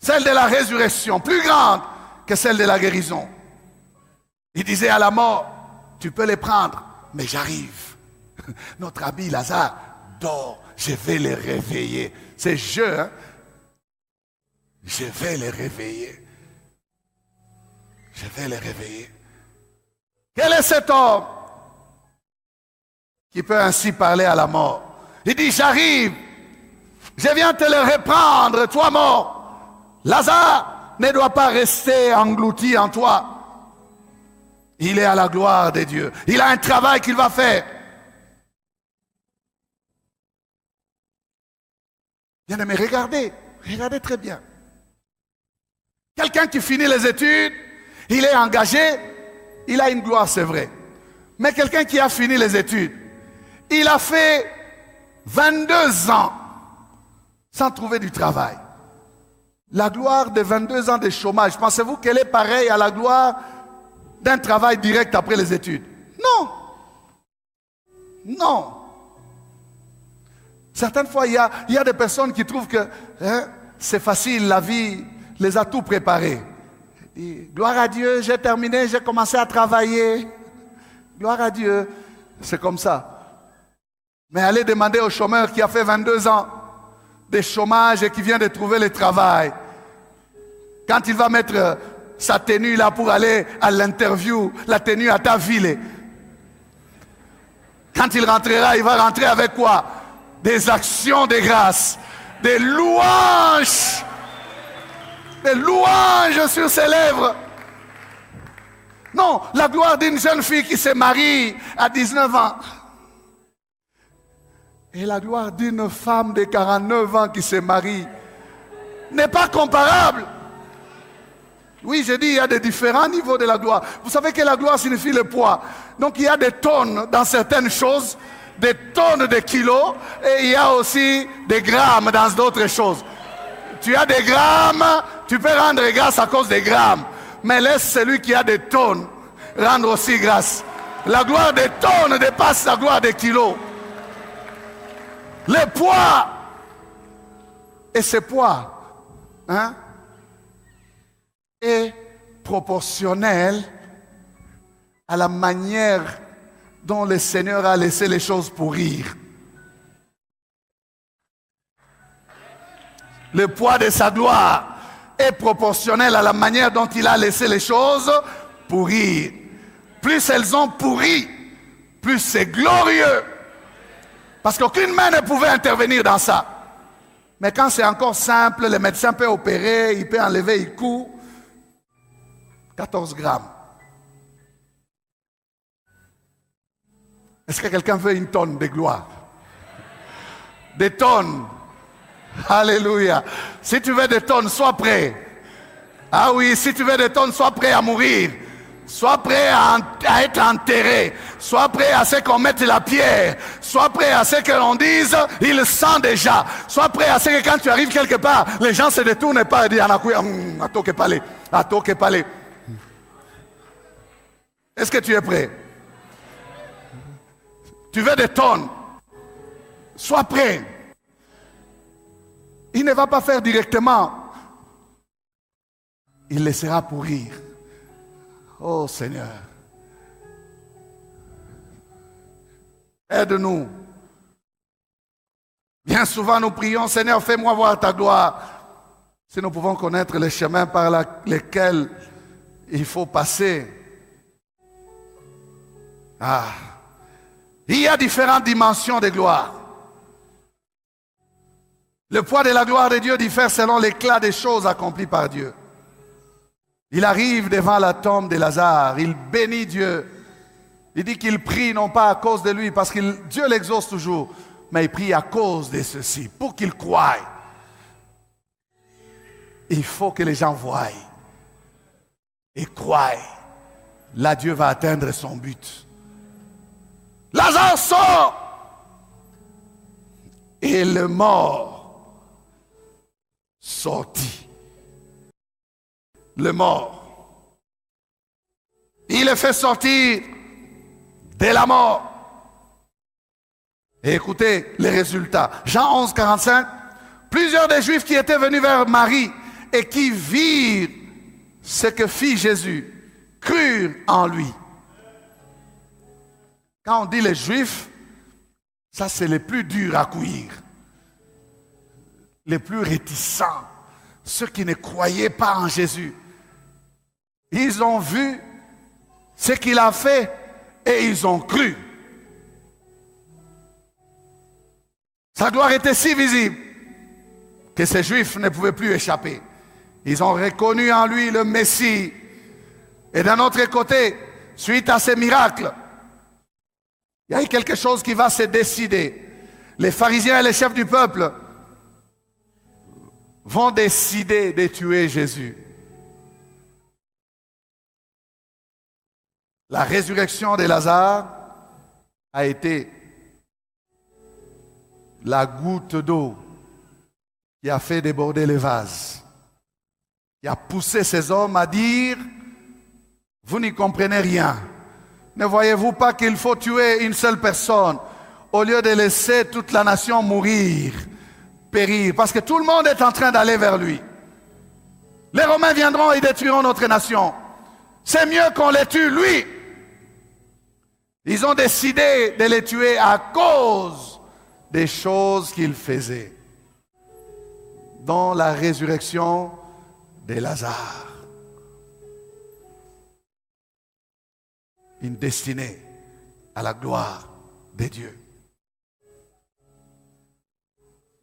Celle de la résurrection, plus grande que celle de la guérison. Il disait à la mort, tu peux les prendre, mais j'arrive. Notre ami Lazare dort, je vais les réveiller. C'est je, hein? Je vais les réveiller. Je vais les réveiller. Quel est cet homme qui peut ainsi parler à la mort? Il dit, j'arrive. Je viens te le reprendre, toi mort. Lazare ne doit pas rester englouti en toi. Il est à la gloire de Dieu. Il a un travail qu'il va faire. Bien-aimés, regardez très bien. Quelqu'un qui finit les études, il est engagé, il a une gloire, c'est vrai. Mais quelqu'un qui a fini les études, il a fait 22 ans sans trouver du travail. La gloire de 22 ans de chômage, pensez-vous qu'elle est pareille à la gloire d'un travail direct après les études? Non. Non. Certaines fois, il y a des personnes qui trouvent que c'est facile, la vie les a tout préparés. Gloire à Dieu, j'ai terminé, j'ai commencé à travailler. Gloire à Dieu, c'est comme ça. Mais allez demander au chômeur qui a fait 22 ans de chômage et qui vient de trouver le travail. Quand il va mettre sa tenue là pour aller à l'interview, la tenue à ta ville. Quand il rentrera, il va rentrer avec quoi? Des actions de grâce, des louanges. Des louanges sur ses lèvres. Non, la gloire d'une jeune fille qui se marie à 19 ans. Et la gloire d'une femme de 49 ans qui se marie n'est pas comparable. Oui, j'ai dit, il y a des différents niveaux de la gloire. Vous savez que la gloire signifie le poids. Donc il y a des tonnes dans certaines choses, des tonnes de kilos, et il y a aussi des grammes dans d'autres choses. Tu as des grammes, tu peux rendre grâce à cause des grammes. Mais laisse celui qui a des tonnes rendre aussi grâce. La gloire des tonnes dépasse la gloire des kilos. Le poids, et ce poids, est proportionnel à la manière dont le Seigneur a laissé les choses pourrir. Le poids de sa gloire est proportionnel à la manière dont il a laissé les choses pourrir. plus elles ont pourri, plus c'est glorieux. Parce qu'aucune main ne pouvait intervenir dans ça. Mais quand c'est encore simple, le médecin peut opérer, il peut enlever, il coud. 14 grammes. Est-ce que quelqu'un veut une tonne de gloire? Des tonnes. Alléluia. Si tu veux des tonnes, sois prêt. Ah oui, si tu veux des tonnes, sois prêt à mourir. Sois prêt à être enterré. Sois prêt à ce qu'on mette la pierre. Sois prêt à ce que l'on dise, il le sent déjà. Sois prêt à ce que quand tu arrives quelque part, les gens se détournent et pas et disent, Attends que parler. Est-ce que tu es prêt? Tu veux des tonnes? Sois prêt. Il ne va pas faire directement. Il laissera pourrir. Oh Seigneur, aide-nous. Bien souvent nous prions, Seigneur, fais-moi voir ta gloire. Si nous pouvons connaître les chemins par lesquels il faut passer. Il y a différentes dimensions de gloire. Le poids de la gloire de Dieu diffère selon l'éclat des choses accomplies par Dieu. Il arrive devant la tombe de Lazare, il bénit Dieu. Il dit qu'il prie non pas à cause de lui, parce que Dieu l'exauce toujours, mais il prie à cause de ceci, pour qu'il croie. Il faut que les gens voient et croient. Là, Dieu va atteindre son but. Lazare sort et le mort sortit. Le mort. Il est fait sortir de la mort. Et écoutez les résultats. Jean 11, 45. Plusieurs des Juifs qui étaient venus vers Marie et qui virent ce que fit Jésus, crurent en lui. Quand on dit les Juifs, ça c'est les plus durs à cuire. Les plus réticents. Ceux qui ne croyaient pas en Jésus. Ils ont vu ce qu'il a fait et ils ont cru. Sa gloire était si visible que ces Juifs ne pouvaient plus échapper. Ils ont reconnu en lui le Messie. Et d'un autre côté, suite à ces miracles, il y a quelque chose qui va se décider. Les pharisiens et les chefs du peuple vont décider de tuer Jésus. La résurrection de Lazare a été la goutte d'eau qui a fait déborder le vase, qui a poussé ces hommes à dire, vous n'y comprenez rien. Ne voyez-vous pas qu'il faut tuer une seule personne au lieu de laisser toute la nation mourir, périr, parce que tout le monde est en train d'aller vers lui. Les Romains viendront et détruiront notre nation. C'est mieux qu'on les tue, lui. Ils ont décidé de les tuer à cause des choses qu'il faisait, dont la résurrection de Lazare. Une destinée à la gloire de Dieu.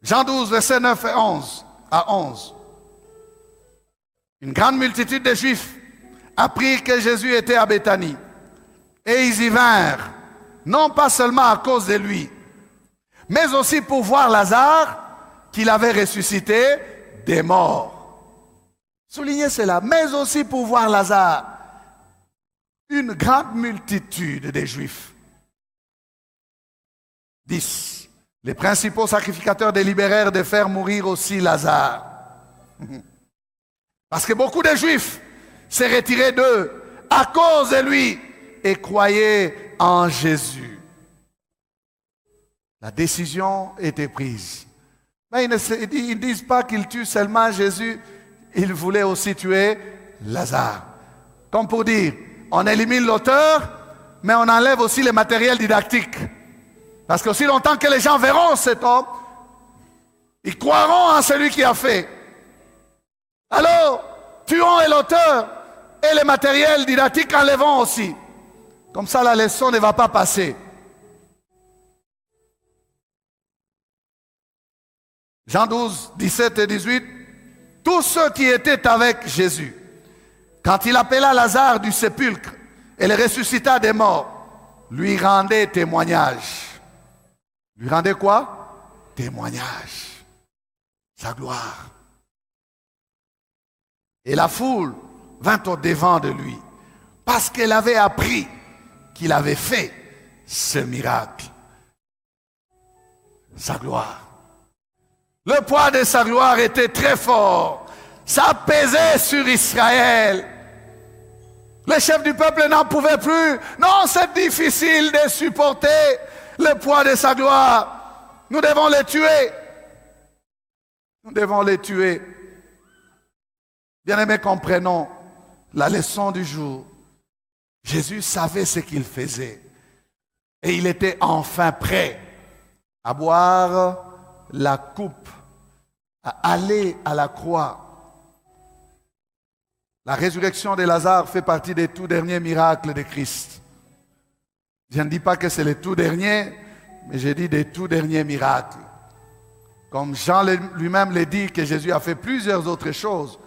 Jean 12, versets 9 et 11 à 11. Une grande multitude de Juifs apprirent que Jésus était à Béthanie. Et ils y vinrent, non pas seulement à cause de lui, mais aussi pour voir Lazare, qu'il avait ressuscité des morts. Soulignez cela, mais aussi pour voir Lazare. Une grande multitude de Juifs. 10. Les principaux sacrificateurs délibérèrent de faire mourir aussi Lazare. Parce que beaucoup de Juifs s'est retirés d'eux à cause de lui et croyaient en Jésus. La décision était prise. Mais ils ne disent pas qu'ils tuent seulement Jésus, ils voulaient aussi tuer Lazare. Comme pour dire, on élimine l'auteur, mais on enlève aussi le matériel didactique. Parce qu'aussi longtemps que les gens verront cet homme, ils croiront en celui qui a fait. Alors, tuons l'auteur et le matériel didactique enlevons aussi. Comme ça, la leçon ne va pas passer. Jean 12, 17 et 18. Tous ceux qui étaient avec Jésus, quand il appela Lazare du sépulcre et le ressuscita des morts, lui rendaient témoignage. Lui rendaient quoi? Témoignage. Sa gloire. Et la foule vint au-devant de lui, parce qu'elle avait appris qu'il avait fait ce miracle. Sa gloire. Le poids de sa gloire était très fort. Ça pesait sur Israël. Les chefs du peuple n'en pouvaient plus. Non, c'est difficile de supporter le poids de sa gloire. Nous devons les tuer. Nous devons les tuer. Bien-aimés, comprenons la leçon du jour. Jésus savait ce qu'il faisait. Et il était enfin prêt à boire la coupe, à aller à la croix. La résurrection de Lazare fait partie des tout derniers miracles de Christ. Je ne dis pas que c'est le tout dernier, mais je dis des tout derniers miracles. Comme Jean lui-même le dit, que Jésus a fait plusieurs autres choses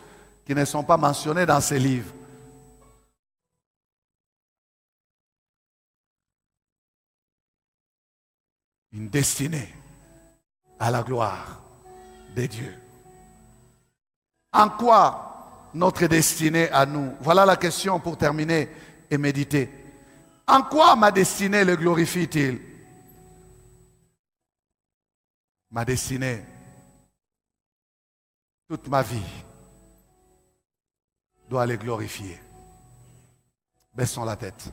qui ne sont pas mentionnées dans ses livres. Une destinée à la gloire de Dieu. En quoi notre destinée à nous? Voilà la question pour terminer et méditer. En quoi ma destinée le glorifie-t-il? Ma destinée, toute ma vie, doit le glorifier. Baissons la tête.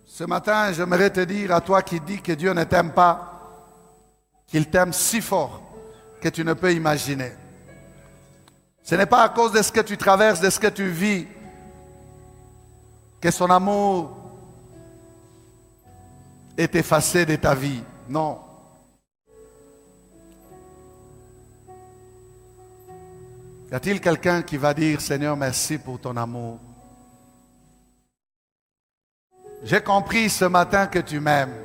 Ce matin, j'aimerais te dire à toi qui dis que Dieu ne t'aime pas, qu'il t'aime si fort que tu ne peux imaginer. Ce n'est pas à cause de ce que tu traverses, de ce que tu vis, que son amour est effacé de ta vie. Non. Y a-t-il quelqu'un qui va dire, Seigneur, merci pour ton amour? J'ai compris ce matin que tu m'aimes,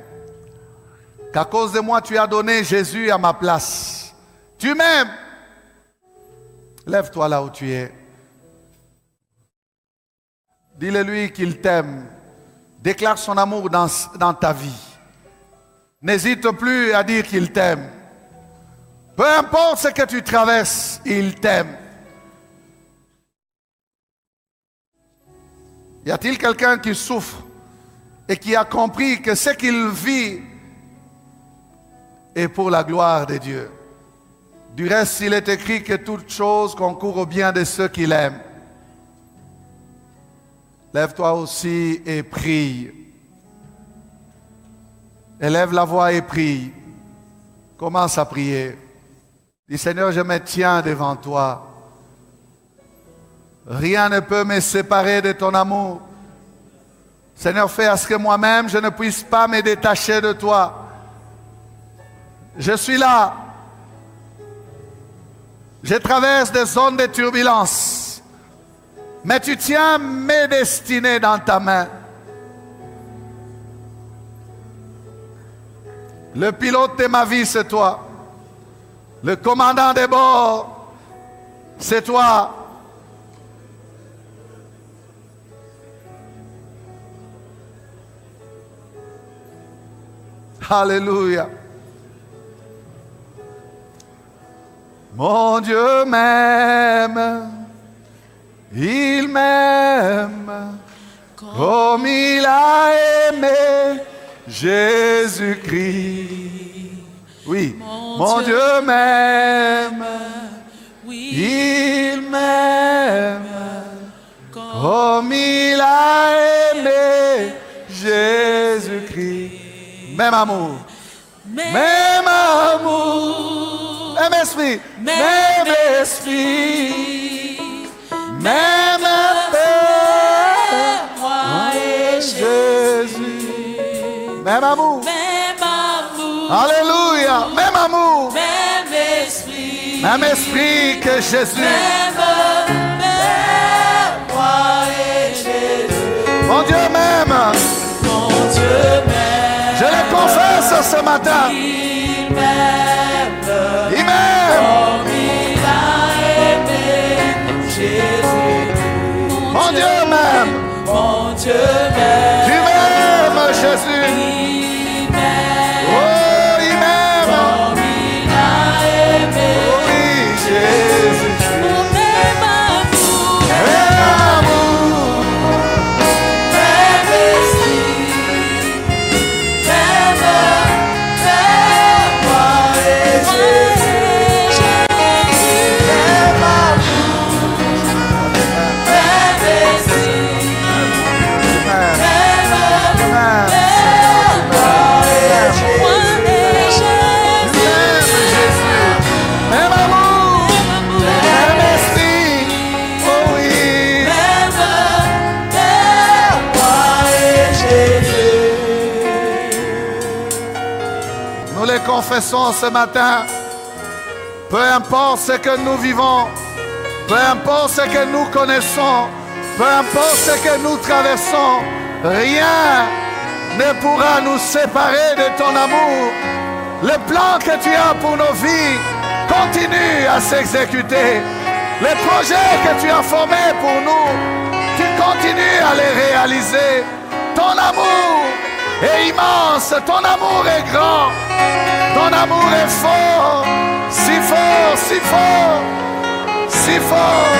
qu'à cause de moi, tu as donné Jésus à ma place. Tu m'aimes. Lève-toi là où tu es. Dis-le-lui qu'il t'aime. Déclare son amour dans ta vie. N'hésite plus à dire qu'il t'aime. Peu importe ce que tu traverses, il t'aime. Y a-t-il quelqu'un qui souffre et qui a compris que ce qu'il vit est pour la gloire de Dieu? Du reste, il est écrit que toute chose concourt au bien de ceux qui l'aiment. Lève-toi aussi et prie. Élève la voix et prie. Commence à prier. Dis, Seigneur, je me tiens devant toi. Rien ne peut me séparer de ton amour. Seigneur, fais à ce que moi-même, je ne puisse pas me détacher de toi. Je suis là. Je traverse des zones de turbulence. Mais tu tiens mes destinées dans ta main. Le pilote de ma vie, c'est toi. Le commandant des bords, c'est toi. Alléluia. Mon Dieu m'aime, il m'aime, comme il a aimé Jésus-Christ. Oui, mon Dieu m'aime, il m'aime, comme il a aimé Jésus-Christ. Même amour, même amour, même esprit, même esprit, même paix, Même amour. même amour, Alléluia. Même amour. même esprit, Même esprit que Jésus. même moi et Jésus, Mon Dieu m'aime. mon Dieu m'aime, Je le confesse ce matin. il m'aime, Il m'aime. comme il a aimé Jésus. Mon Dieu m'aime. Mon Dieu m'aime, Tu m'aimes, Jésus. il m'aime, Oh, il m'aime. comme il a aimé. Oui, Jésus. Mon même amour, Même amour. même esprit, même moi et Jésus. Même amour, même esprit, Même. même Même. moi et Jésus. Même Jésus. Même amour. Même esprit. Oh oui. Nous les confessons ce matin. Peu importe ce que nous vivons, peu importe ce que nous connaissons, peu importe ce que nous traversons, rien ne pourra nous séparer de ton amour. Le plan que tu as pour nos vies continue à s'exécuter. Les projets que tu as formés pour nous, tu continues à les réaliser. Ton amour est immense, ton amour est grand, ton amour est fort, si fort, si fort, si fort.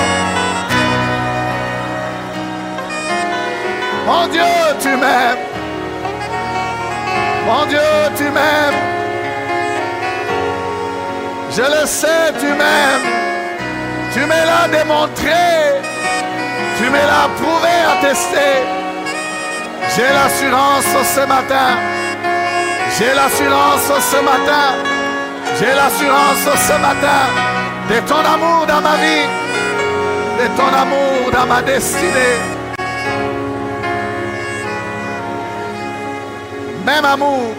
Mon Dieu, tu m'aimes. Mon Dieu, tu m'aimes. Je le sais, tu m'aimes. Tu me l'as démontré. Tu me l'as prouvé, attesté. J'ai l'assurance ce matin. J'ai l'assurance ce matin. J'ai l'assurance ce matin de ton amour dans ma vie, de ton amour dans ma destinée. Même amour,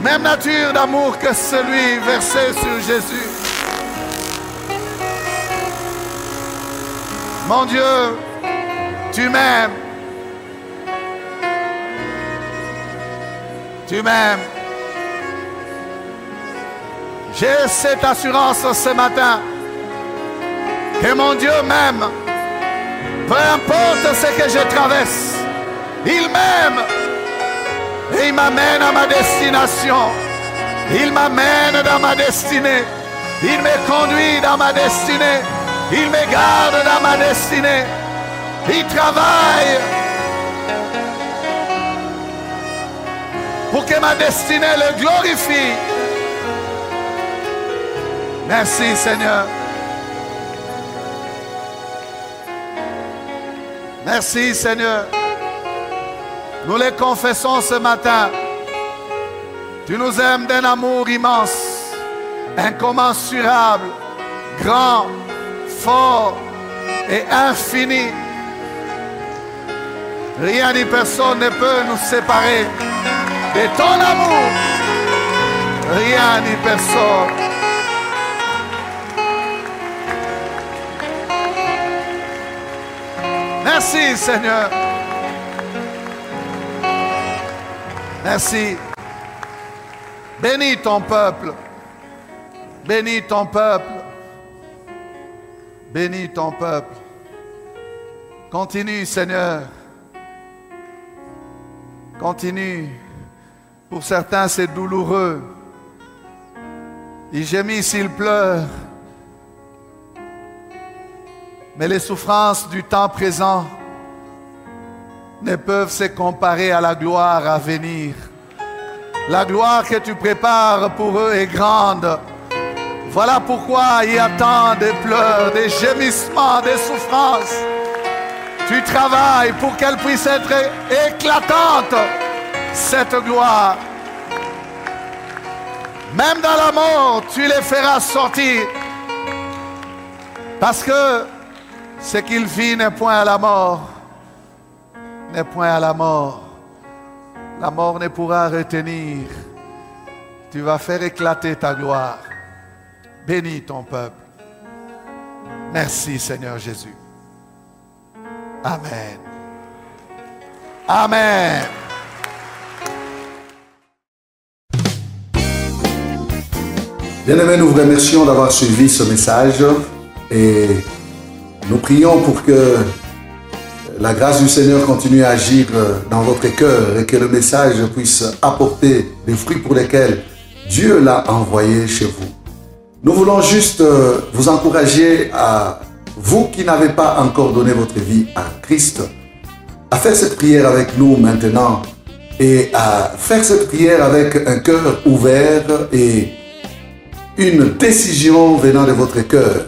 même nature d'amour que celui versé sur Jésus. Mon Dieu, tu m'aimes. Tu m'aimes. J'ai cette assurance ce matin que mon Dieu m'aime. Peu importe ce que je traverse, il m'aime. Et il m'amène à ma destination. Il m'amène dans ma destinée. Il me conduit dans ma destinée. Il me garde dans ma destinée. Il travaille pour que ma destinée le glorifie. Merci Seigneur. Merci Seigneur. Nous les confessons ce matin. Tu nous aimes d'un amour immense, incommensurable, grand, fort et infini. Rien ni personne ne peut nous séparer de ton amour. Rien ni personne. Merci Seigneur. Merci. Bénis ton peuple. Bénis ton peuple. Bénis ton peuple. Continue Seigneur. Continue. Pour certains c'est douloureux. Ils gémissent, ils pleurent. Mais les souffrances du temps présent ne peuvent se comparer à la gloire à venir. La gloire que tu prépares pour eux est grande. Voilà pourquoi il y a tant de pleurs, de gémissements, de souffrances. Tu travailles pour qu'elle puisse être éclatante, cette gloire. Même dans la mort, tu les feras sortir. Parce que ce qu'il vit n'est point à la mort. N'est point à la mort. La mort ne pourra retenir. Tu vas faire éclater ta gloire. Bénis ton peuple. Merci Seigneur Jésus. Amen. Amen. Bien-aimés, nous vous remercions d'avoir suivi ce message et nous prions pour que la grâce du Seigneur continue à agir dans votre cœur et que le message puisse apporter les fruits pour lesquels Dieu l'a envoyé chez vous. Nous voulons juste vous encourager à vous qui n'avez pas encore donné votre vie à Christ, à faire cette prière avec nous maintenant et à faire cette prière avec un cœur ouvert et une décision venant de votre cœur.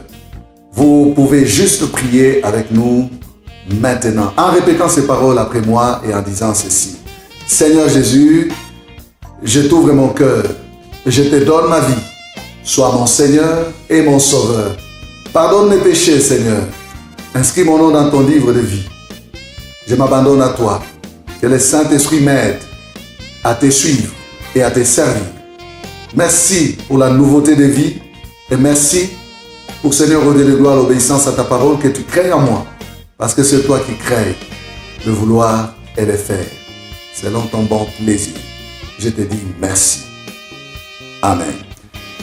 Vous pouvez juste prier avec nous maintenant en répétant ces paroles après moi et en disant ceci. Seigneur Jésus, je t'ouvre mon cœur, je te donne ma vie. Sois mon Seigneur et mon Sauveur. Pardonne mes péchés, Seigneur. Inscris mon nom dans ton livre de vie. Je m'abandonne à toi. Que le Saint-Esprit m'aide à te suivre et à te servir. Merci pour la nouveauté de vie et merci pour, Seigneur, redonner de gloire, l'obéissance à ta parole que tu crées en moi. Parce que c'est toi qui crées le vouloir et le faire. Selon ton bon plaisir. Je te dis merci. Amen.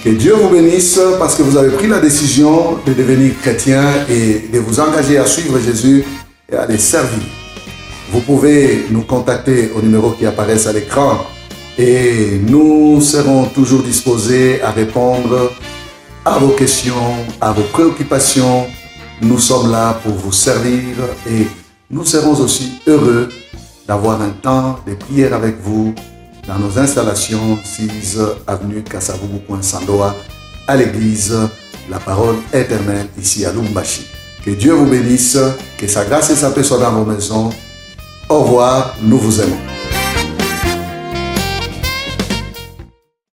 Que Dieu vous bénisse parce que vous avez pris la décision de devenir chrétien et de vous engager à suivre Jésus et à les servir. Vous pouvez nous contacter au numéro qui apparaît à l'écran et nous serons toujours disposés à répondre à vos questions, à vos préoccupations. Nous sommes là pour vous servir et nous serons aussi heureux d'avoir un temps de prière avec vous dans nos installations 6 avenue Kasavubu, Sandoa, à l'église La Parole Éternelle ici à Lubumbashi. Que Dieu vous bénisse, que sa grâce et sa paix soient dans vos maisons. Au revoir, nous vous aimons.